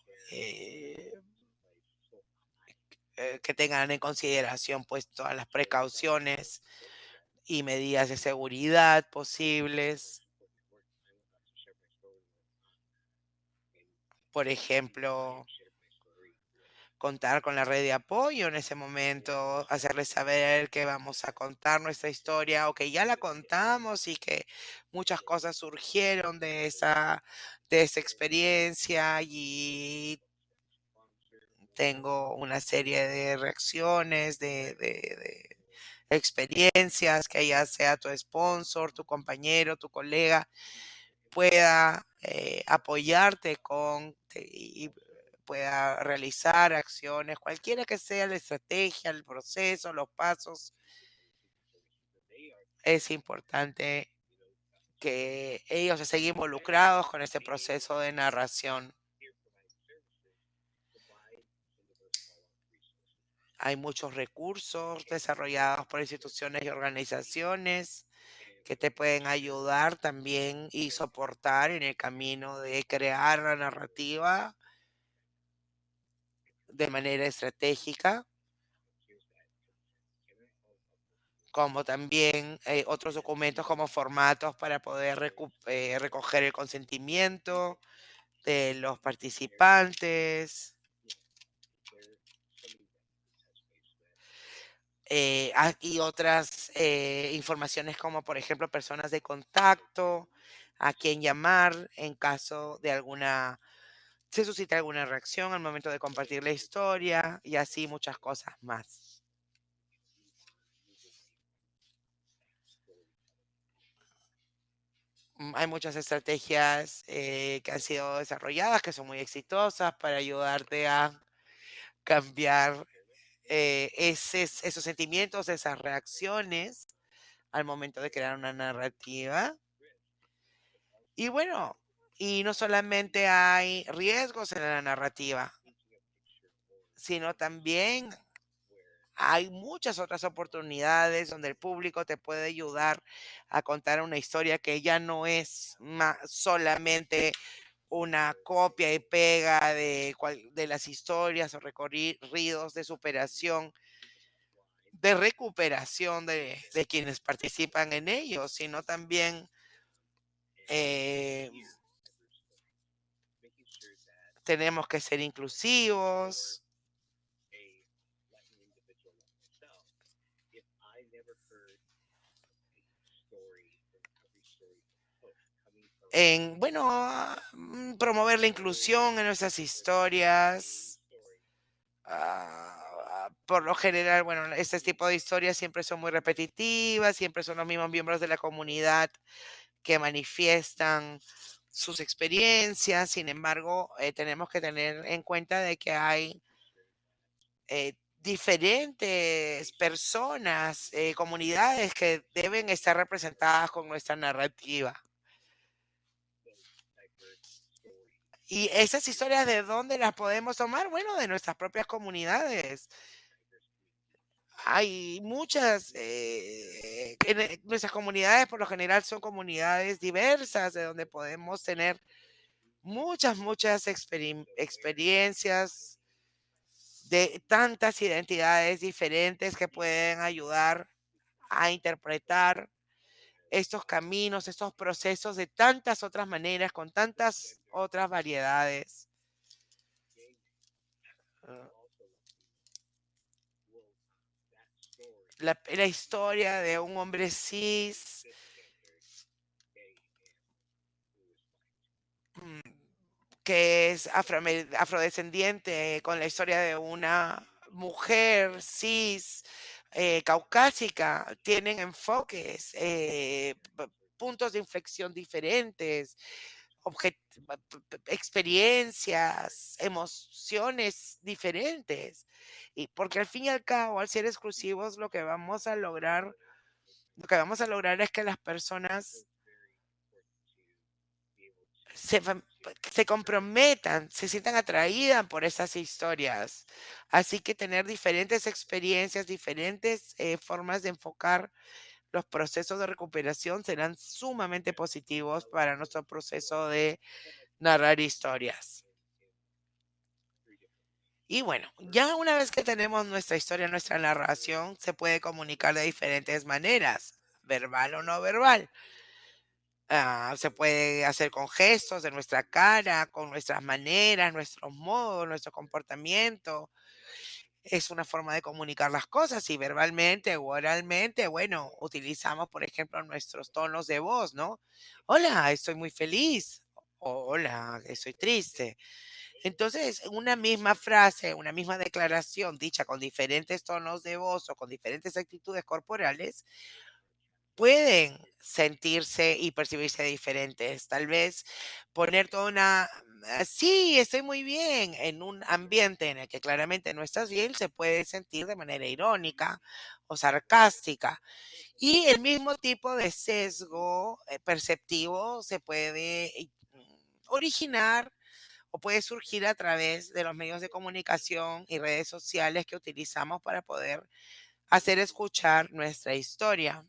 que tengan en consideración pues todas las precauciones y medidas de seguridad posibles. Por ejemplo, contar con la red de apoyo en ese momento, hacerles saber que vamos a contar nuestra historia o que ya la contamos y que muchas cosas surgieron de esa experiencia y tengo una serie de reacciones, de experiencias, que ya sea tu sponsor, tu compañero, tu colega, pueda apoyarte y pueda realizar acciones, cualquiera que sea la estrategia, el proceso, los pasos, es importante que ellos estén involucrados con este proceso de narración. Hay muchos recursos desarrollados por instituciones y organizaciones que te pueden ayudar también y soportar en el camino de crear la narrativa de manera estratégica, como también otros documentos como formatos para poder recoger el consentimiento de los participantes. Y otras informaciones como por ejemplo personas de contacto, a quién llamar en caso de se suscita alguna reacción al momento de compartir la historia y así muchas cosas más. Hay muchas estrategias que han sido desarrolladas que son muy exitosas para ayudarte a cambiar esos sentimientos, esas reacciones al momento de crear una narrativa. Y bueno, y no solamente hay riesgos en la narrativa, sino también hay muchas otras oportunidades donde el público te puede ayudar a contar una historia que ya no es solamente una copia y pega de las historias o recorridos de superación, de recuperación de quienes participan en ellos, sino también eh, tenemos que ser inclusivos. Bueno, promover la inclusión en nuestras historias. Por lo general, bueno, este tipo de historias siempre son muy repetitivas, siempre son los mismos miembros de la comunidad que manifiestan sus experiencias. Sin embargo, tenemos que tener en cuenta de que hay diferentes personas, comunidades que deben estar representadas con nuestra narrativa. Y esas historias, ¿de dónde las podemos tomar? Bueno, de nuestras propias comunidades. Hay muchas, nuestras comunidades por lo general son comunidades diversas, de donde podemos tener muchas experiencias de tantas identidades diferentes que pueden ayudar a interpretar estos caminos, estos procesos de tantas otras maneras, con tantas otras variedades. Ah, la historia de un hombre cis mm, que es afrodescendiente, con la historia de una mujer cis, caucásica, tienen enfoques, puntos de inflexión diferentes, experiencias, emociones diferentes. Y porque al fin y al cabo, al ser exclusivos, lo que vamos a lograr es que las personas se, fam- se comprometan, se sientan atraídas por esas historias. Así que tener diferentes experiencias, diferentes formas de enfocar los procesos de recuperación serán sumamente positivos para nuestro proceso de narrar historias. Y bueno, ya una vez que tenemos nuestra historia, nuestra narración, se puede comunicar de diferentes maneras, verbal o no verbal. Se puede hacer con gestos de nuestra cara, con nuestras maneras, nuestros modos, nuestro comportamiento. Es una forma de comunicar las cosas y verbalmente o oralmente, bueno, utilizamos, por ejemplo, nuestros tonos de voz, ¿no? Hola, estoy muy feliz. O, hola, estoy triste. Entonces, una misma frase, una misma declaración dicha con diferentes tonos de voz o con diferentes actitudes corporales, pueden sentirse y percibirse diferentes. Tal vez poner toda sí, estoy muy bien, en un ambiente en el que claramente no estás bien, se puede sentir de manera irónica o sarcástica. Y el mismo tipo de sesgo perceptivo se puede originar o puede surgir a través de los medios de comunicación y redes sociales que utilizamos para poder hacer escuchar nuestra historia,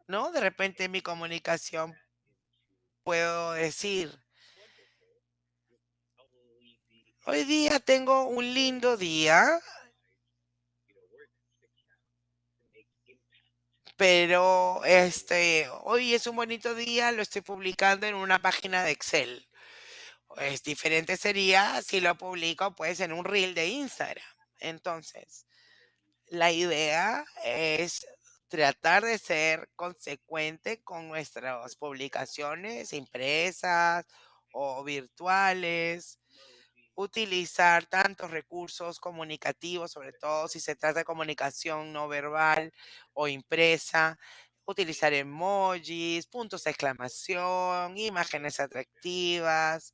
¿no? De repente en mi comunicación puedo decir, hoy día tengo un lindo día, pero hoy es un bonito día, lo estoy publicando en una página de Excel. Es diferente sería si lo publico pues en un reel de Instagram. Entonces, la idea es tratar de ser consecuente con nuestras publicaciones impresas o virtuales, utilizar tantos recursos comunicativos, sobre todo si se trata de comunicación no verbal o impresa, utilizar emojis, puntos de exclamación, imágenes atractivas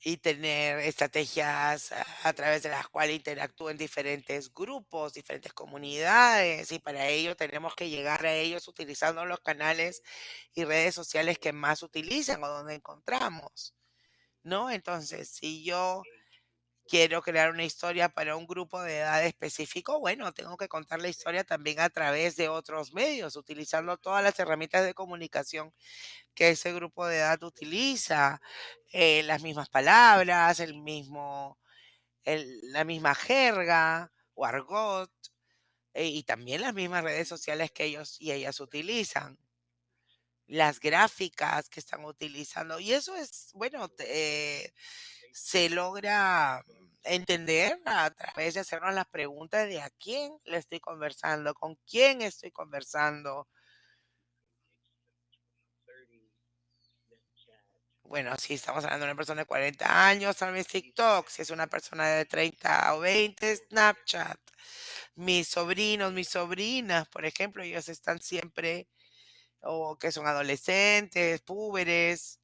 y tener estrategias a través de las cuales interactúen diferentes grupos, diferentes comunidades, y para ello tenemos que llegar a ellos utilizando los canales y redes sociales que más utilizan o donde encontramos, ¿no? Entonces, si yo quiero crear una historia para un grupo de edad específico, bueno, tengo que contar la historia también a través de otros medios, utilizando todas las herramientas de comunicación que ese grupo de edad utiliza, las mismas palabras, la misma jerga o argot, y también las mismas redes sociales que ellos y ellas utilizan, las gráficas que están utilizando. Y eso es, bueno, se logra entender a través de hacernos las preguntas de a quién le estoy conversando, con quién estoy conversando. Bueno, si estamos hablando de una persona de 40 años, tal vez TikTok. Si es una persona de 30 o 20, Snapchat. Mis sobrinos, mis sobrinas, por ejemplo, ellos están siempre, o que son adolescentes, púberes,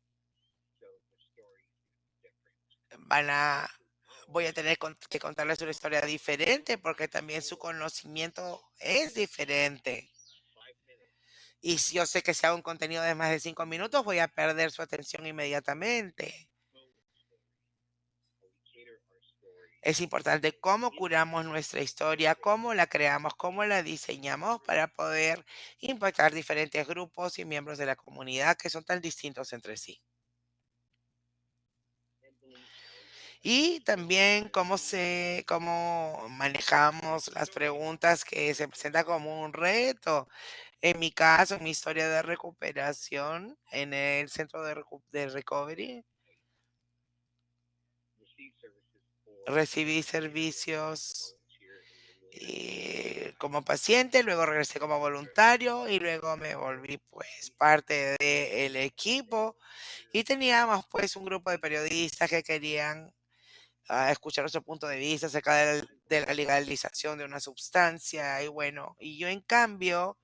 van a, voy a tener que contarles una historia diferente porque también su conocimiento es diferente. Y si yo sé que si hago un contenido de más de 5 minutos, voy a perder su atención inmediatamente. Es importante cómo curamos nuestra historia, cómo la creamos, cómo la diseñamos para poder impactar diferentes grupos y miembros de la comunidad que son tan distintos entre sí. Y también cómo manejamos las preguntas que se presentan como un reto. En mi caso, en mi historia de recuperación en el centro de recovery, recibí servicios como paciente, luego regresé como voluntario y luego me volví pues parte del equipo y teníamos pues un grupo de periodistas que querían a escuchar nuestro punto de vista acerca de la legalización de una sustancia. Y bueno, y yo en cambio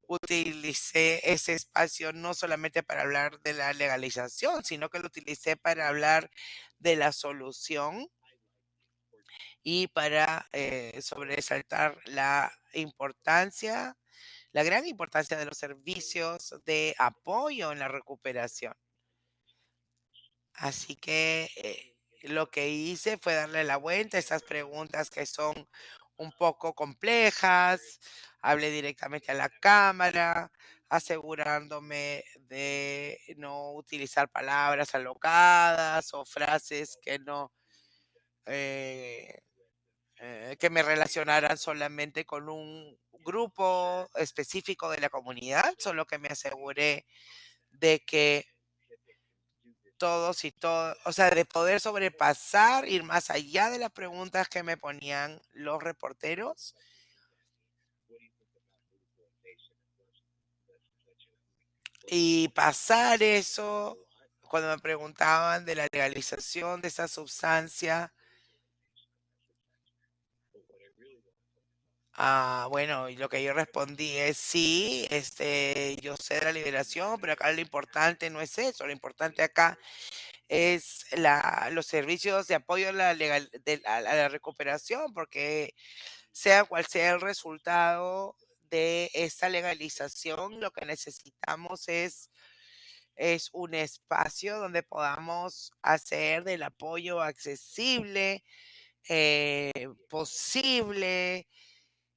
utilicé ese espacio no solamente para hablar de la legalización, sino que lo utilicé para hablar de la solución y para sobresaltar la importancia, la gran importancia de los servicios de apoyo en la recuperación. Así que lo que hice fue darle la vuelta a esas preguntas que son un poco complejas. Hablé directamente a la cámara, asegurándome de no utilizar palabras alocadas o frases que no, eh, que me relacionaran solamente con un grupo específico de la comunidad, solo que me aseguré de que todos y todo, o sea, de poder sobrepasar, ir más allá de las preguntas que me ponían los reporteros y pasar eso cuando me preguntaban de la legalización de esa sustancia. Bueno, y lo que yo respondí es sí, yo sé de la liberación, pero acá lo importante no es eso, lo importante acá es los servicios de apoyo a la recuperación, porque sea cual sea el resultado de esta legalización, lo que necesitamos es un espacio donde podamos hacer del apoyo accesible, posible,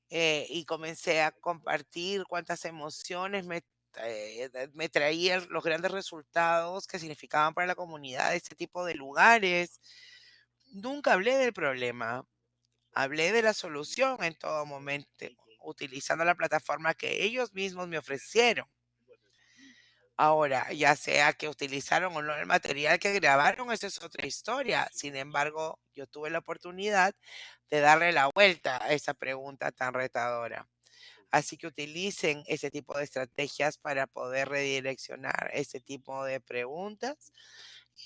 y comencé a compartir cuántas emociones me traían los grandes resultados que significaban para la comunidad este tipo de lugares. Nunca hablé del problema, hablé de la solución en todo momento, utilizando la plataforma que ellos mismos me ofrecieron. Ahora, ya sea que utilizaron o no el material que grabaron, esa es otra historia. Sin embargo, yo tuve la oportunidad de darle la vuelta a esa pregunta tan retadora. Así que utilicen ese tipo de estrategias para poder redireccionar ese tipo de preguntas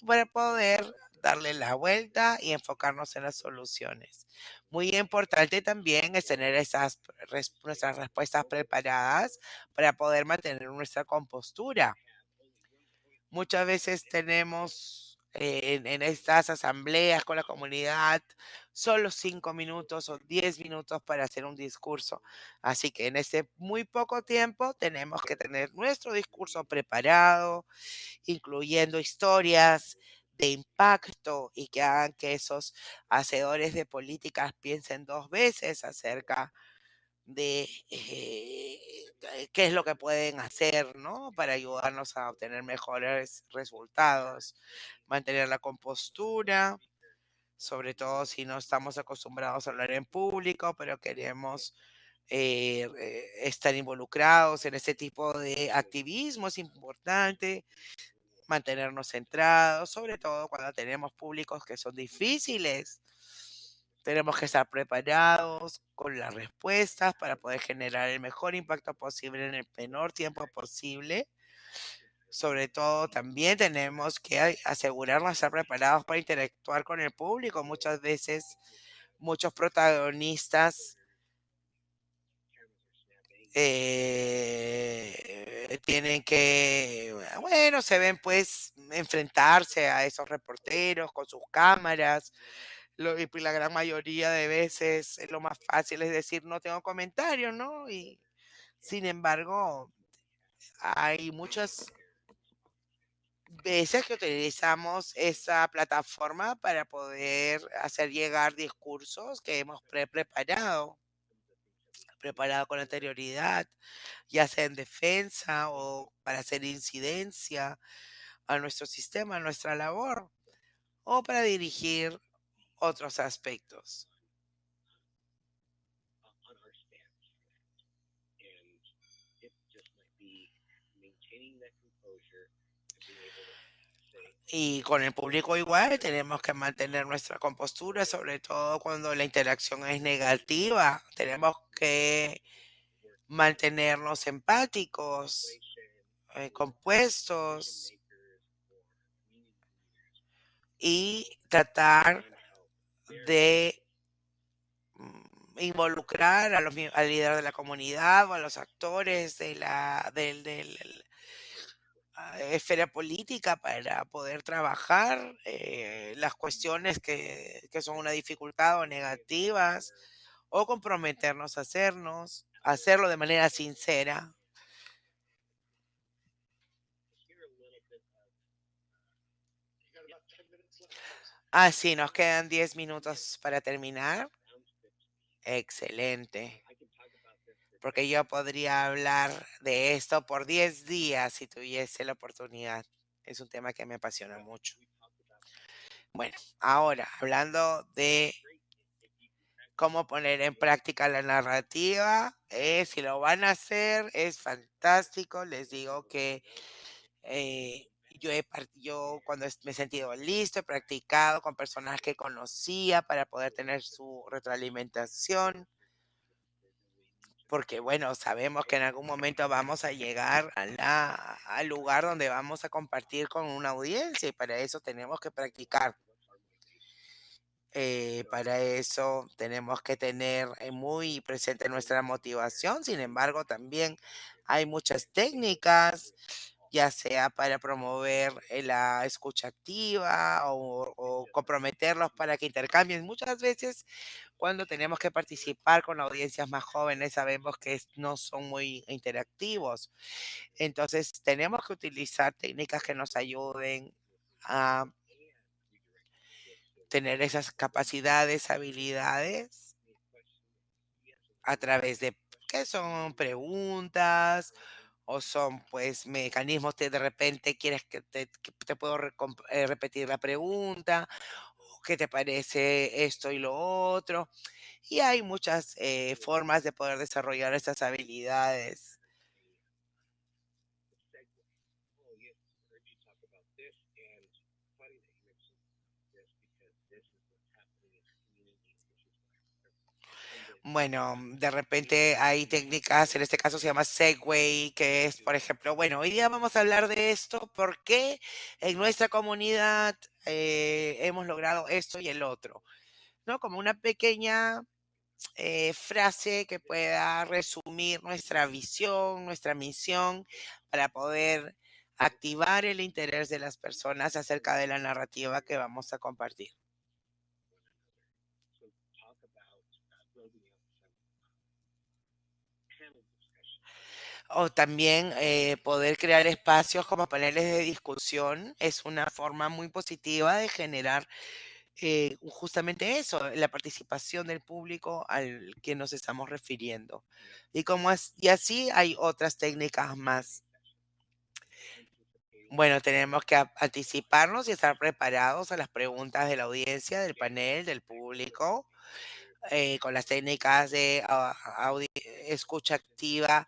y para poder darle la vuelta y enfocarnos en las soluciones. Muy importante también es tener nuestras respuestas preparadas para poder mantener nuestra compostura. Muchas veces tenemos en estas asambleas con la comunidad solo 5 minutos o 10 minutos para hacer un discurso. Así que en ese muy poco tiempo tenemos que tener nuestro discurso preparado, incluyendo historias de impacto y que hagan que esos hacedores de políticas piensen dos veces acerca de qué es lo que pueden hacer, ¿no? Para ayudarnos a obtener mejores resultados, mantener la compostura, sobre todo si no estamos acostumbrados a hablar en público, pero queremos estar involucrados en ese tipo de activismo. Es importante mantenernos centrados, sobre todo cuando tenemos públicos que son difíciles. Tenemos que estar preparados con las respuestas para poder generar el mejor impacto posible en el menor tiempo posible. Sobre todo, también tenemos que asegurarnos de estar preparados para interactuar con el público. Muchas veces, muchos protagonistas tienen que, bueno, se ven pues enfrentarse a esos reporteros con sus cámaras. Y pues la gran mayoría de veces lo más fácil es decir no tengo comentarios, ¿no? Y sin embargo, hay muchas veces que utilizamos esa plataforma para poder hacer llegar discursos que hemos preparado con anterioridad, ya sea en defensa o para hacer incidencia a nuestro sistema, a nuestra labor, o para dirigir otros aspectos. on our stance. And it just might be maintaining that composure and being able to say, Y con el público igual tenemos que mantener nuestra compostura, sobre todo cuando la interacción es negativa. Tenemos que work with mantenernos empáticos, legislation decision compuestos makers or community leaders y to tratar try and help de involucrar a al líder de la comunidad o a los actores de del esfera política para poder trabajar las cuestiones que son una dificultad o negativas o comprometernos a hacerlo de manera sincera. Ah, sí, nos quedan 10 minutos para terminar. Excelente. Porque yo podría hablar de esto por 10 días si tuviese la oportunidad. Es un tema que me apasiona mucho. Bueno, ahora, hablando de cómo poner en práctica la narrativa, si lo van a hacer, es fantástico. Les digo que yo cuando me he sentido listo, he practicado con personas que conocía para poder tener su retroalimentación, porque bueno, sabemos que en algún momento vamos a llegar al lugar donde vamos a compartir con una audiencia y para eso tenemos que practicar. Para eso tenemos que tener muy presente nuestra motivación. Sin embargo, también hay muchas técnicas, ya sea para promover la escucha activa o comprometerlos para que intercambien. Muchas veces cuando tenemos que participar con audiencias más jóvenes sabemos que no son muy interactivos. Entonces tenemos que utilizar técnicas que nos ayuden a tener esas capacidades, habilidades a través de que son preguntas o son pues mecanismos que de repente quieres que te puedo repetir la pregunta o qué te parece esto y lo otro. Y hay muchas formas de poder desarrollar estas habilidades. Bueno, de repente hay técnicas, en este caso se llama Segway, que es, por ejemplo, bueno, hoy día vamos a hablar de esto porque en nuestra comunidad hemos logrado esto y el otro, ¿no? Como una pequeña frase que pueda resumir nuestra visión, nuestra misión, para poder activar el interés de las personas acerca de la narrativa que vamos a compartir. O también poder crear espacios como paneles de discusión es una forma muy positiva de generar justamente eso, la participación del público al que nos estamos refiriendo. Y así hay otras técnicas más. Bueno, tenemos que anticiparnos y estar preparados a las preguntas de la audiencia, del panel, del público, con las técnicas de escucha activa.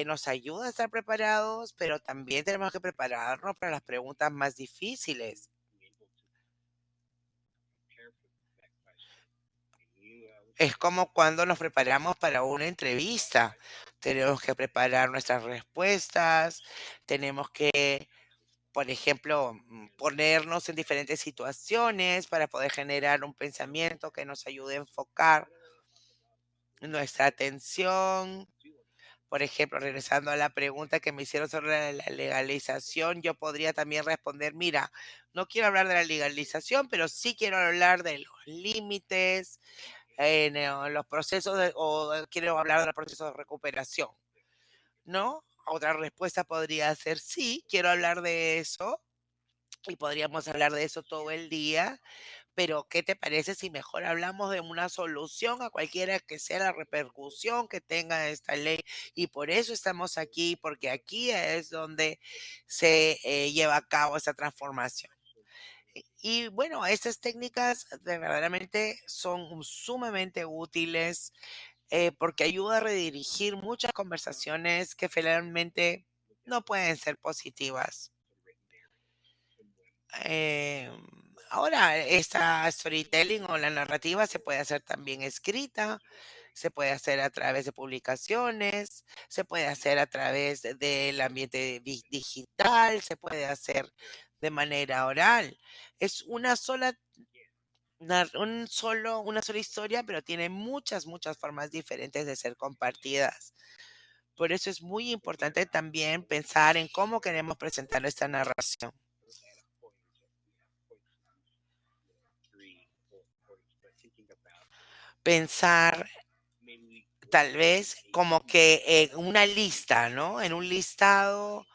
Nos ayuda a estar preparados, pero también tenemos que prepararnos para las preguntas más difíciles. Es como cuando nos preparamos para una entrevista. Tenemos que preparar nuestras respuestas, tenemos que, por ejemplo, ponernos en diferentes situaciones para poder generar un pensamiento que nos ayude a enfocar nuestra atención. Por ejemplo, regresando a la pregunta que me hicieron sobre la legalización, yo podría también responder, mira, no quiero hablar de la legalización, pero sí quiero hablar de los límites en los procesos quiero hablar del proceso de recuperación, ¿no? Otra respuesta podría ser sí, quiero hablar de eso y podríamos hablar de eso todo el día, pero ¿qué te parece si mejor hablamos de una solución a cualquiera que sea la repercusión que tenga esta ley? Y por eso estamos aquí, porque aquí es donde se lleva a cabo esta transformación. Y bueno, estas técnicas verdaderamente son sumamente útiles porque ayuda a redirigir muchas conversaciones que finalmente no pueden ser positivas. Eh, Ahora, esta storytelling o la narrativa se puede hacer también escrita, se puede hacer a través de publicaciones, se puede hacer a través del ambiente digital, se puede hacer de manera oral. Es una sola una sola historia, pero tiene muchas, muchas formas diferentes de ser compartidas. Por eso es muy importante también pensar en cómo queremos presentar nuestra narración. sort of data points, and we have points of views, 3, 4 points, but thinking about Pensar maybe we want tal to create vez a como feature que en una lista, ¿no? En un listado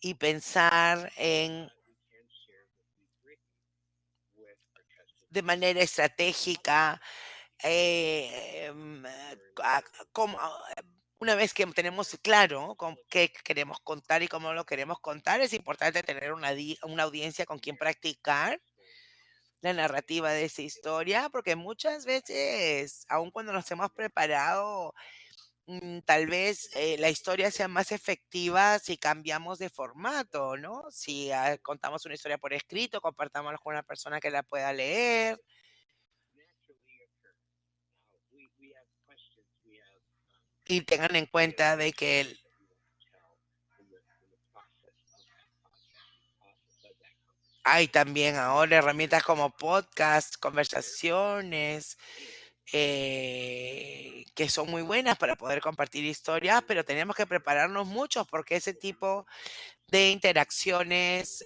y pensar en that we can share what we've written with our trusted de sources manera estratégica, or a como una vez que tenemos claro con qué queremos contar y cómo lo queremos contar, es importante tener una audiencia con quien practicar story. la narrativa de esa It historia, porque muchas veces, aun cuando nos hemos preparado, tal vez, la historia sea más efectiva si cambiamos de formato, ¿no? Si, contamos una historia por escrito, compartámosla con una persona que la pueda leer. naturally occur. We have questions, we have Y tengan en ideas cuenta of de que stories that we want to tell in the process of that podcast, in the process of that hay conversation. también ahora herramientas como podcast, Therefore, conversaciones, is que son muy buenas para poder compartir historias, pero tenemos que prepararnos mucho porque ese tipo de interacciones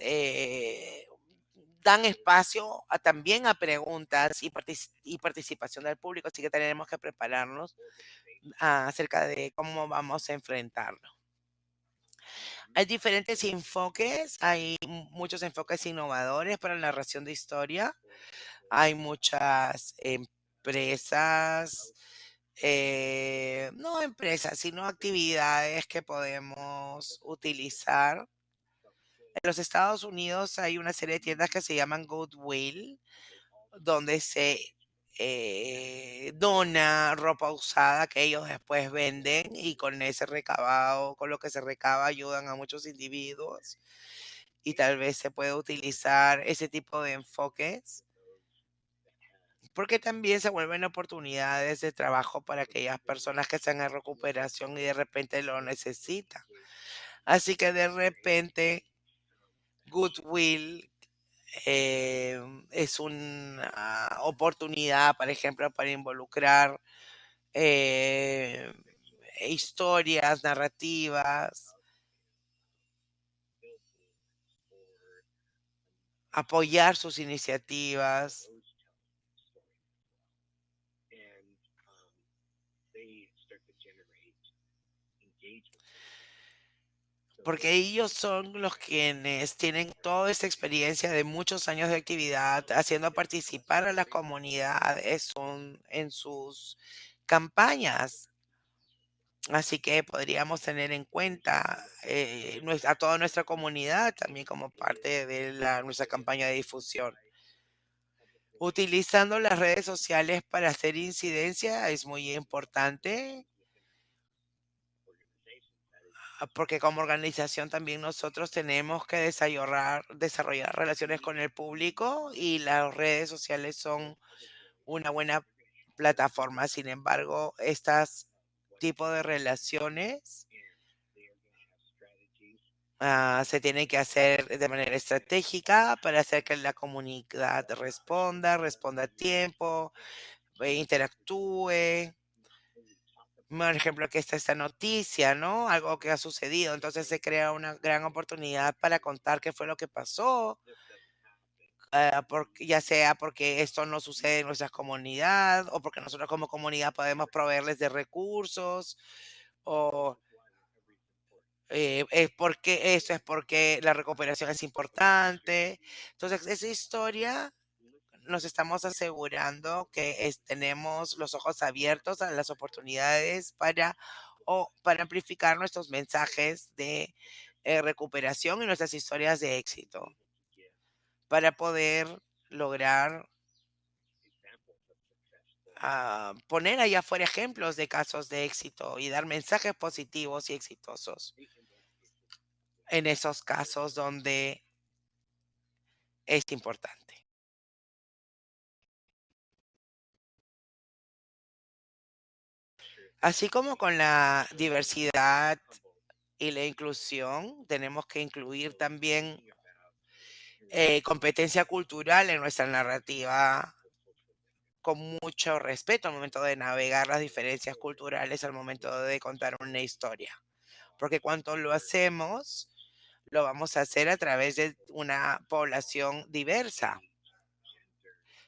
dan espacio también a preguntas y participación del público, así que tenemos que prepararnos organization. acerca de cómo vamos a enfrentarlo. Hay Mm-hmm. diferentes enfoques, hay muchos enfoques innovadores para la narración de historia. Hay muchas empresas, no empresas, sino actividades que podemos utilizar. En los Estados Unidos hay una serie de tiendas que se llaman Goodwill, donde se dona ropa usada que ellos después venden y con ese recabado, con lo que se recaba, ayudan a muchos individuos y tal vez se puede utilizar ese tipo de enfoques porque también se vuelven oportunidades de trabajo para aquellas personas que están en recuperación y de repente lo necesitan. Así que de repente Goodwill es una oportunidad, por ejemplo, para involucrar eh, historias, narrativas, apoyar sus iniciativas, And they start to generate engagement. So porque ellos son los quienes tienen toda esta experiencia de muchos años de actividad, haciendo participar a las comunidades en sus campañas. Así que podríamos tener en cuenta a toda nuestra comunidad también como parte de nuestra campaña de difusión. Utilizando las redes sociales para hacer incidencia es muy importante, porque como organización también nosotros tenemos que desarrollar relaciones con el público y las redes sociales son una buena plataforma. Sin embargo, estas tipos de relaciones se tienen que hacer de manera estratégica para hacer que la comunidad responda a tiempo, interactúe. Por ejemplo, aquí está esta noticia, ¿no? Algo que ha sucedido. Entonces se crea una gran oportunidad para contar qué fue lo que pasó, ya sea porque esto no sucede en nuestra comunidad o porque nosotros como comunidad podemos proveerles de recursos o es porque la recuperación es importante. Entonces, esa historia nos estamos asegurando que tenemos los ojos abiertos a las oportunidades para amplificar nuestros mensajes de recuperación y nuestras historias de éxito, para poder lograr poner allá afuera ejemplos de casos de éxito y dar mensajes positivos y exitosos en esos casos donde es importante. Así como con la diversidad y la inclusión, tenemos que incluir también competencia cultural en nuestra narrativa or cultural con mucho respeto al momento de navegar las diferencias culturales, al momento de contar una historia. Porque cuando lo hacemos, lo vamos a hacer a través de una población diversa,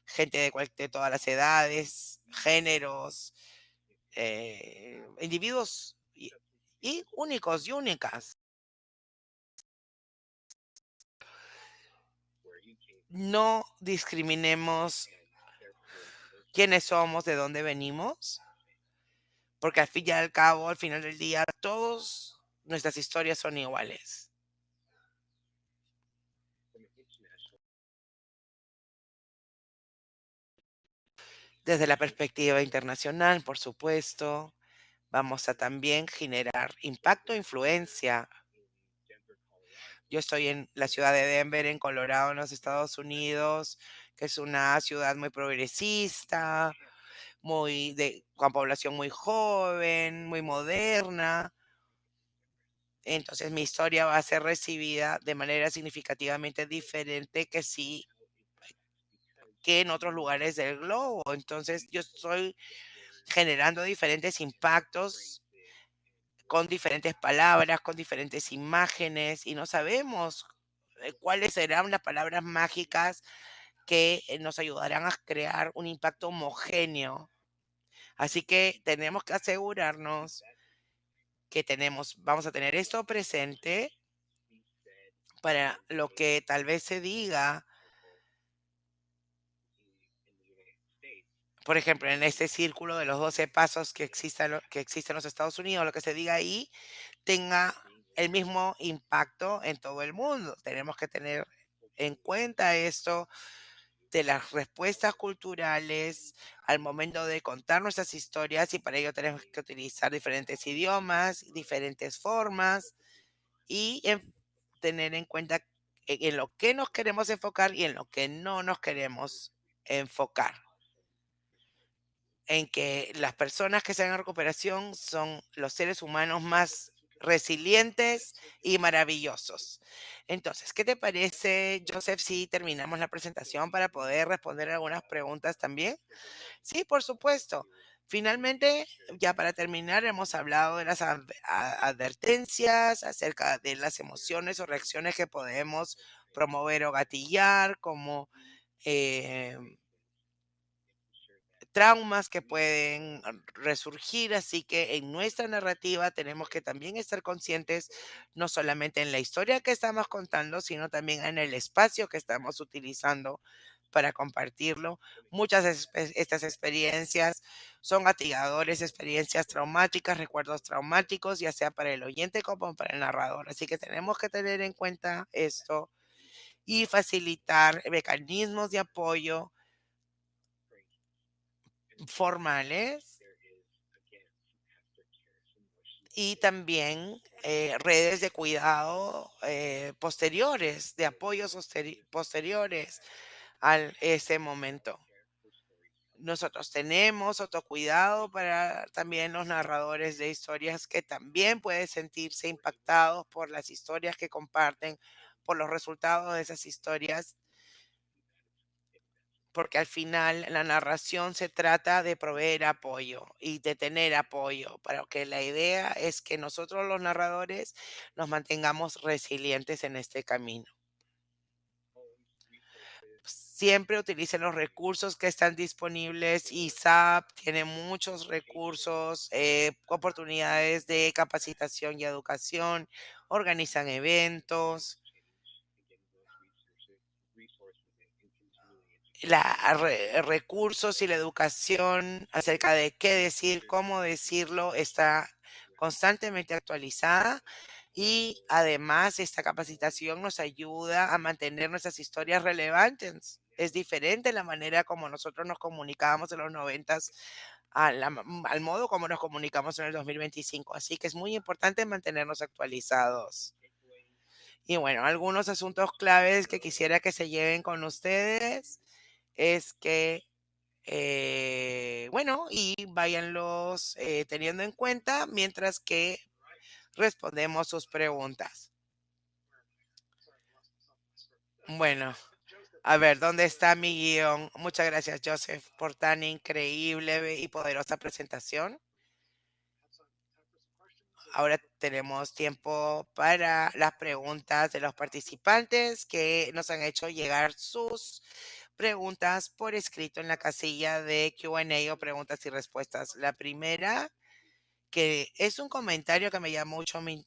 gender, gente de todas las edades, géneros, individuos y únicos y únicas. where you came No discriminemos and therefore those quiénes somos, de dónde venimos, porque al fin y al cabo, al final del día, todas nuestras historias son iguales. from an international Desde la perspectiva internacional, por supuesto, vamos a también generar impacto e influencia. in Denver, Colorado, Yo estoy en la ciudad de Denver, en Colorado, en los Estados Unidos, que es una ciudad muy progresista, con población muy joven, muy moderna. Entonces mi historia va a ser recibida de manera significativamente diferente que sí how it impacts because que en otros lugares del globo. Entonces yo estoy different words generando diferentes impactos phrases con diferentes palabras, con diferentes imágenes y no sabemos cuáles serán las palabras mágicas que nos ayudarán a crear un impacto homogéneo. Así que tenemos que keep asegurarnos that que vamos a tener esto presente be said para in lo any que tal vez se diga, example in the United States por ejemplo, en este círculo de los 12 pasos que existe en los Estados Unidos, lo que se diga ahí tenga being el able to mismo impacto en todo el mundo. Tenemos que tener en culturally cuenta esto to de las respuestas culturales al momento de contar nuestras historias y para ello tenemos que utilizar diferentes idiomas, diferentes formas y tener en cuenta en lo que nos queremos enfocar y en lo que no nos queremos enfocar. En que las personas que están en recuperación son los seres humanos más resilientes y maravillosos. Entonces, ¿qué te parece, Joseph, si terminamos la presentación para poder responder algunas preguntas también? trigger more Sí, por supuesto. fear Finalmente, shared ya para terminar, hemos hablado de las advertencias acerca de las emociones o reacciones que podemos promover o gatillar, como eh, making sure that traumas que we pueden resurgir, así que en nuestra narrativa tenemos que también estar conscientes no solamente en la historia que estamos contando, sino también en el espacio que estamos utilizando para compartirlo. when it Muchas de that estas experiencias son gatilladores, experiencias traumáticas, recuerdos traumáticos, ya sea para el oyente como para el narrador. Así que tenemos que tener en cuenta esto y facilitar mecanismos de apoyo training and formales there is again some aftercare, some y emotional también redes de cuidado posteriores, de apoyos posteriores a ese momento. care for storytelling. Nosotros tenemos autocuidado para también los narradores de historias que también pueden sentirse impactados por las historias que comparten, por los resultados de esas historias, porque al final la narración se trata de proveer apoyo y de tener apoyo, para que la idea es que nosotros los narradores nos mantengamos resilientes en este camino. Homes, resources, Siempre utilicen los recursos que están disponibles. ISAP tiene muchos education, recursos, oportunidades de capacitación y educación, organizan eventos, change, and getting those resources and continually educating recursos y la educación acerca de qué making decir, sure that cómo decirlo, está constantemente actualizada y además esta capacitación nos ayuda a mantener nuestras historias relevantes. Es diferente la manera como nosotros nos comunicábamos en los noventas al modo como nos comunicamos en el 2025. Así que es muy importante mantenernos actualizados. takeaways, Y bueno, algunos asuntos claves que quisiera que se lleven con ustedes es que, bueno, y váyanlos teniendo en cuenta mientras que respondemos sus preguntas. Bueno, a ver, ¿dónde está mi guión? Muchas gracias, Joseph, por tan increíble y poderosa presentación. Ahora tenemos tiempo para las preguntas de los participantes que nos han hecho llegar sus preguntas por escrito en la casilla de Q&A o preguntas y respuestas. La primera, que es un comentario que me llamó mucho mi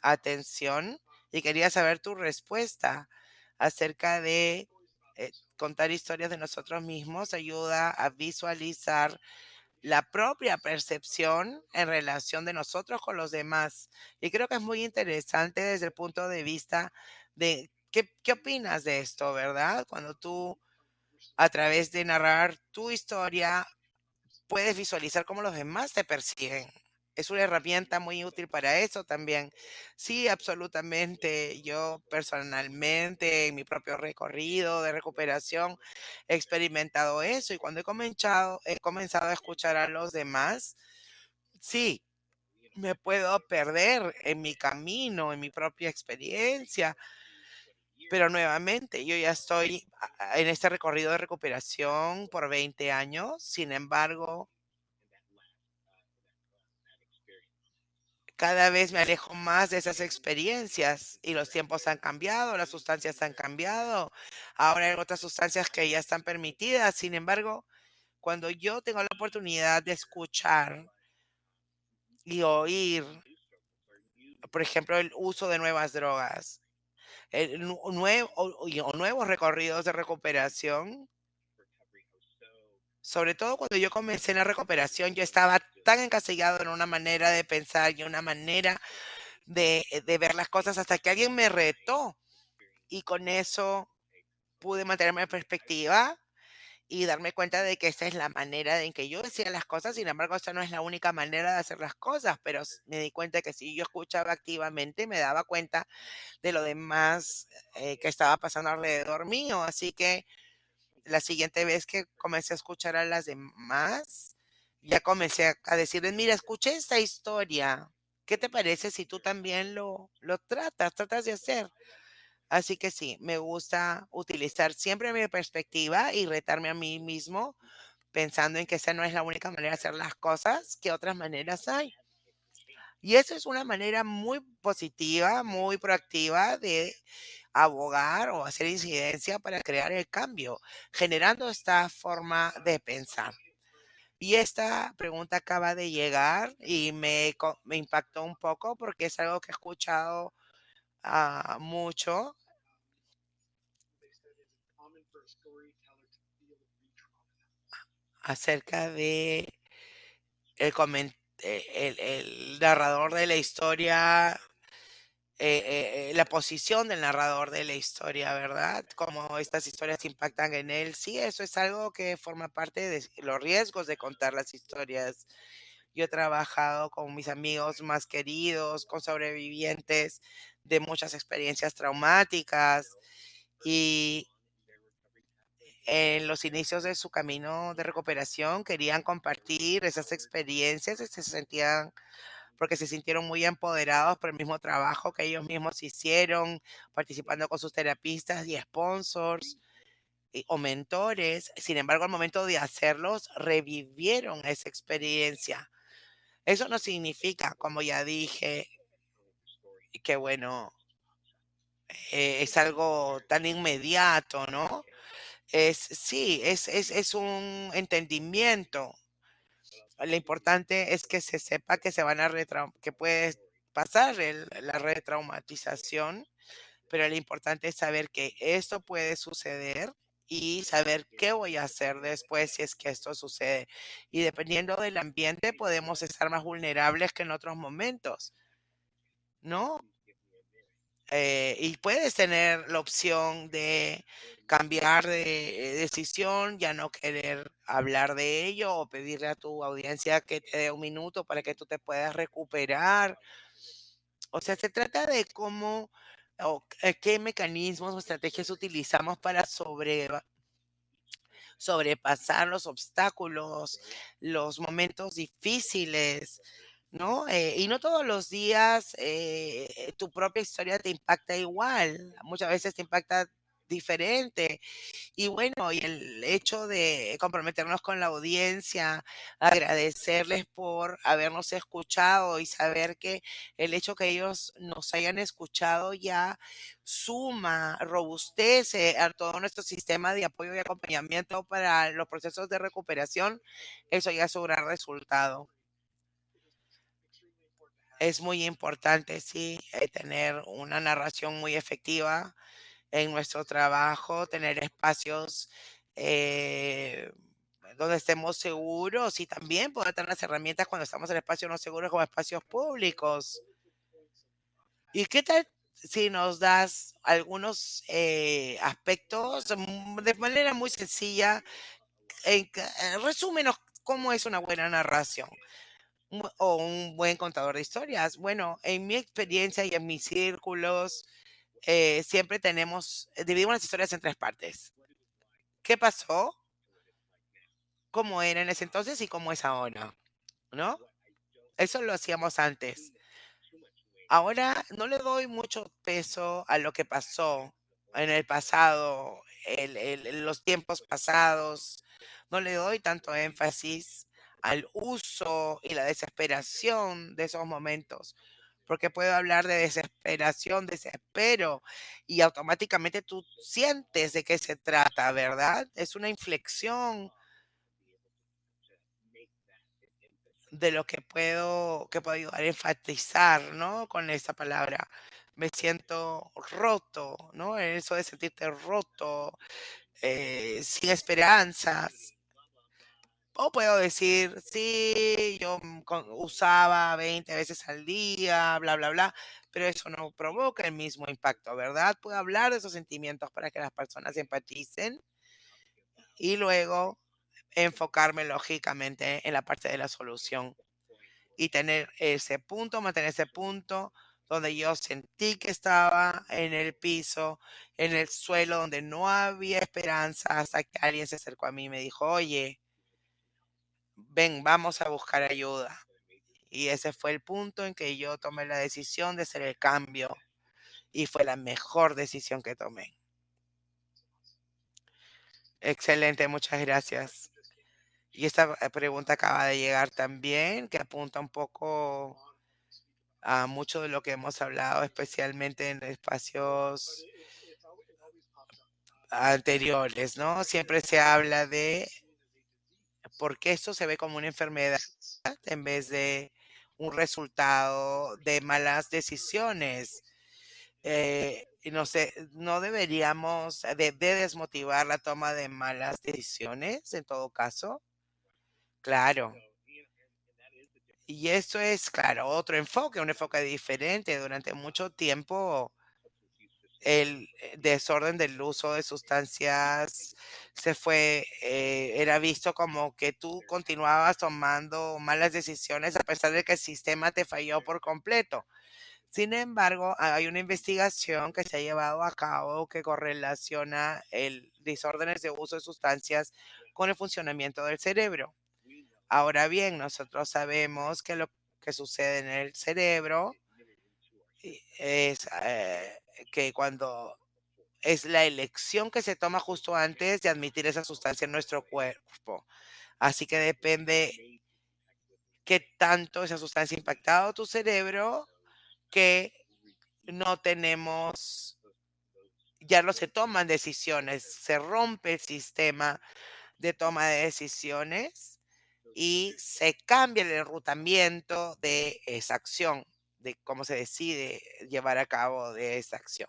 atención y quería saber tu respuesta acerca de contar historias de nosotros mismos ayuda a visualizar la propia percepción en relación de nosotros con los demás. Y creo que es muy interesante desde el punto de vista de qué opinas de esto, ¿verdad? Cuando tú, a través de narrar tu historia, puedes visualizar cómo los demás te persiguen. Es una herramienta muy útil para eso también. Sí, absolutamente. Yo personalmente, en mi propio recorrido de recuperación, he experimentado eso y cuando he comenzado a escuchar a los demás, sí, me puedo perder en mi camino, en mi propia experiencia, pero nuevamente yo ya estoy en este recorrido de recuperación por 20 años. Sin embargo, cada vez me alejo más de esas experiencias y los tiempos han cambiado, las sustancias han cambiado. Ahora hay otras sustancias que ya están permitidas. Sin embargo, cuando yo tengo la oportunidad de escuchar y oír, por ejemplo, el uso de nuevas drogas, o nuevos recorridos de recuperación, sobre todo cuando yo comencé en la recuperación, yo estaba tan encasillado en una manera de pensar y una manera de ver las cosas hasta que alguien me retó y con eso pude mantenerme en perspectiva y darme cuenta de que esta es la manera en que yo decía las cosas. Sin embargo, esta no es la única manera de hacer las cosas, pero me di cuenta que si yo escuchaba activamente, me daba cuenta de lo demás que estaba pasando alrededor mío. Así que la siguiente vez que comencé a escuchar a las demás, ya comencé a decirles, mira, escuché esta historia. ¿Qué te parece si tú también lo tratas de hacer? Así que sí, me gusta utilizar siempre mi perspectiva y retarme a mí mismo pensando en que esa no es la única manera de hacer las cosas, que otras maneras hay. Y eso es una manera muy positiva, muy proactiva de abogar o hacer incidencia para crear el cambio, generando esta forma de pensar. Y esta pregunta acaba de llegar y me impactó un poco porque es algo que he escuchado mucho acerca de el narrador de la historia, la posición del narrador de la historia, ¿verdad? Cómo estas historias impactan en él. Sí, eso es algo que forma parte de los riesgos de contar las historias. Yo he trabajado con mis amigos más queridos, con sobrevivientes de muchas experiencias traumáticas y en los inicios de su camino de recuperación querían compartir esas experiencias y se sentían porque se sintieron muy empoderados por el mismo trabajo que ellos mismos hicieron, participando con sus terapistas y sponsors o mentores. Sin embargo, al momento de hacerlos, revivieron esa experiencia. Eso no significa, como ya dije, que bueno, es algo tan inmediato, ¿no? Sí, es un entendimiento. Lo importante es que se sepa que se van a que puede pasar la retraumatización, pero lo importante es saber que esto puede suceder y saber qué voy a hacer después si es que esto sucede. Y dependiendo del ambiente, podemos estar más vulnerables que en otros momentos, ¿no? Y puedes tener la opción de cambiar de decisión, ya no querer hablar de ello o pedirle a tu audiencia que te dé un minuto para que tú te puedas recuperar. O sea, se trata de cómo o qué mecanismos o estrategias utilizamos para sobrepasar los obstáculos, los momentos difíciles, ¿no? Y no todos los días tu propia historia te impacta igual, muchas veces te impacta diferente. Y bueno, y el hecho de comprometernos con la audiencia, agradecerles por habernos escuchado y saber que el hecho que ellos nos hayan escuchado ya suma, robustece a todo nuestro sistema de apoyo y acompañamiento para los procesos de recuperación, eso ya es un gran resultado. Es muy importante, sí, tener una narración muy efectiva en nuestro trabajo, tener espacios donde estemos seguros y también poder tener las herramientas cuando estamos en espacios no seguros como espacios públicos. ¿Y qué tal si nos das algunos aspectos de manera muy sencilla? Resúmenos cómo es una buena narración o un buen contador de historias. Bueno, en mi experiencia y en mis círculos, siempre dividimos las historias en tres partes. ¿Qué pasó? ¿Cómo era en ese entonces y cómo es ahora? ¿No? Eso lo hacíamos antes. Ahora no le doy mucho peso a lo que pasó en el pasado, los tiempos pasados. No le doy tanto énfasis al uso y la desesperación de esos momentos, porque puedo hablar de desesperación, desespero, y automáticamente tú sientes de qué se trata, ¿verdad? Es una inflexión de lo que puedo ayudar a enfatizar, ¿no? Con esa palabra. Me siento roto, ¿no? Eso de sentirte roto, sin esperanzas. O puedo decir, sí, yo usaba 20 veces al día, bla, bla, bla, pero eso no provoca el mismo impacto, ¿verdad? Puedo hablar de esos sentimientos para que las personas empaticen y luego enfocarme lógicamente en la parte de la solución y tener ese punto, mantener ese punto donde yo sentí que estaba en el piso, en el suelo, donde no había esperanza, hasta que alguien se acercó a mí y me dijo, oye, ven, vamos a buscar ayuda. Y ese fue el punto en que yo tomé la decisión de hacer el cambio y fue la mejor decisión que tomé. Excelente, muchas gracias. Y esta pregunta acaba de llegar también, que apunta un poco a mucho de lo que hemos hablado, especialmente en espacios anteriores, ¿no? Siempre se habla de por qué esto se ve como una enfermedad en vez de un resultado de malas decisiones. Y no sé, no deberíamos de desmotivar la toma de malas decisiones en todo caso. Claro. Y eso es, claro, otro enfoque, un enfoque diferente. Durante mucho tiempo el desorden del uso de sustancias era visto como que tú continuabas tomando malas decisiones a pesar de que el sistema te falló por completo. Sin embargo, hay una investigación que se ha llevado a cabo que correlaciona el desórdenes de uso de sustancias con el funcionamiento del cerebro. Ahora bien, nosotros sabemos que lo que sucede en el cerebro es que cuando es la elección que se toma justo antes de admitir esa sustancia en nuestro cuerpo. Así que depende qué tanto esa sustancia ha impactado tu cerebro, que no tenemos, ya no se toman decisiones, se rompe el sistema de toma de decisiones y se cambia el enrutamiento de esa acción, de cómo se decide llevar a cabo de esa acción.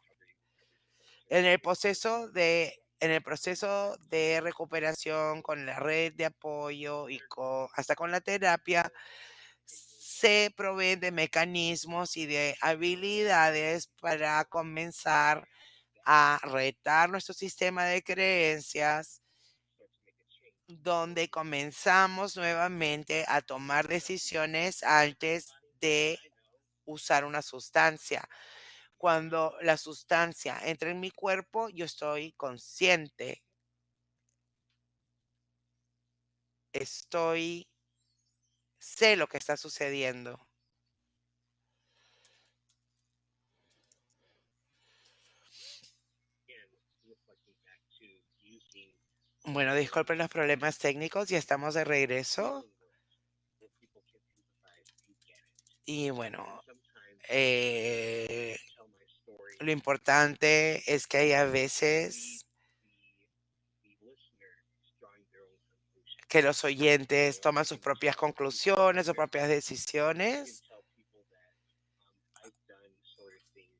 En el proceso de recuperación con la red de apoyo y hasta con la terapia, se proveen de mecanismos y de habilidades para comenzar a retar nuestro sistema de creencias, donde comenzamos nuevamente a tomar decisiones antes de usar una sustancia. Cuando la sustancia entra en mi cuerpo, yo estoy consciente, estoy sé lo que está sucediendo. Bueno, disculpen los problemas técnicos, ya estamos de regreso. feeling where people can empathize and get it. Y And bueno, sometimes eh, I tell my story, lo importante es que hay a hopefully veces the listener is drawing their own conclusions. que los oyentes toman sus Taking this propias opportunity to conclusiones o share. propias I can decisiones. tell people that I've done sort of things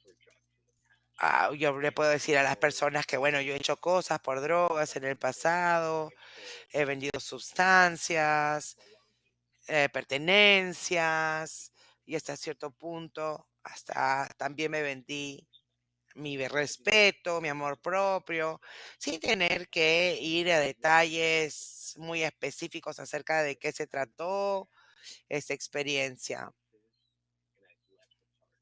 for drugs in the past, Yo le puedo and I decir a las know personas que, bueno, yo he hecho cosas por drogas some en el people pasado, get sold he vendido their sustancias, belongings, pertenencias, y hasta cierto punto, hasta también me vendí mi I think it's respeto, mi amor propio, sin tener que ir a detalles muy específicos acerca de qué se trató esta experiencia. and I've left apart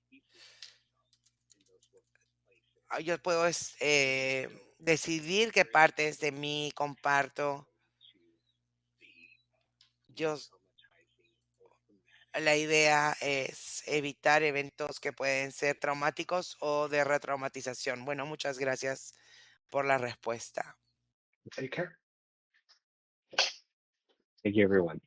pieces of myself in those workplace places. Yo puedo So decidir qué very partes de important mí not comparto. go to the Yo, traumatizing or traumatic la idea es evitar eventos que pueden ser traumáticos o de retraumatización. Bueno, muchas gracias por la respuesta. Take care. Thank you, everyone.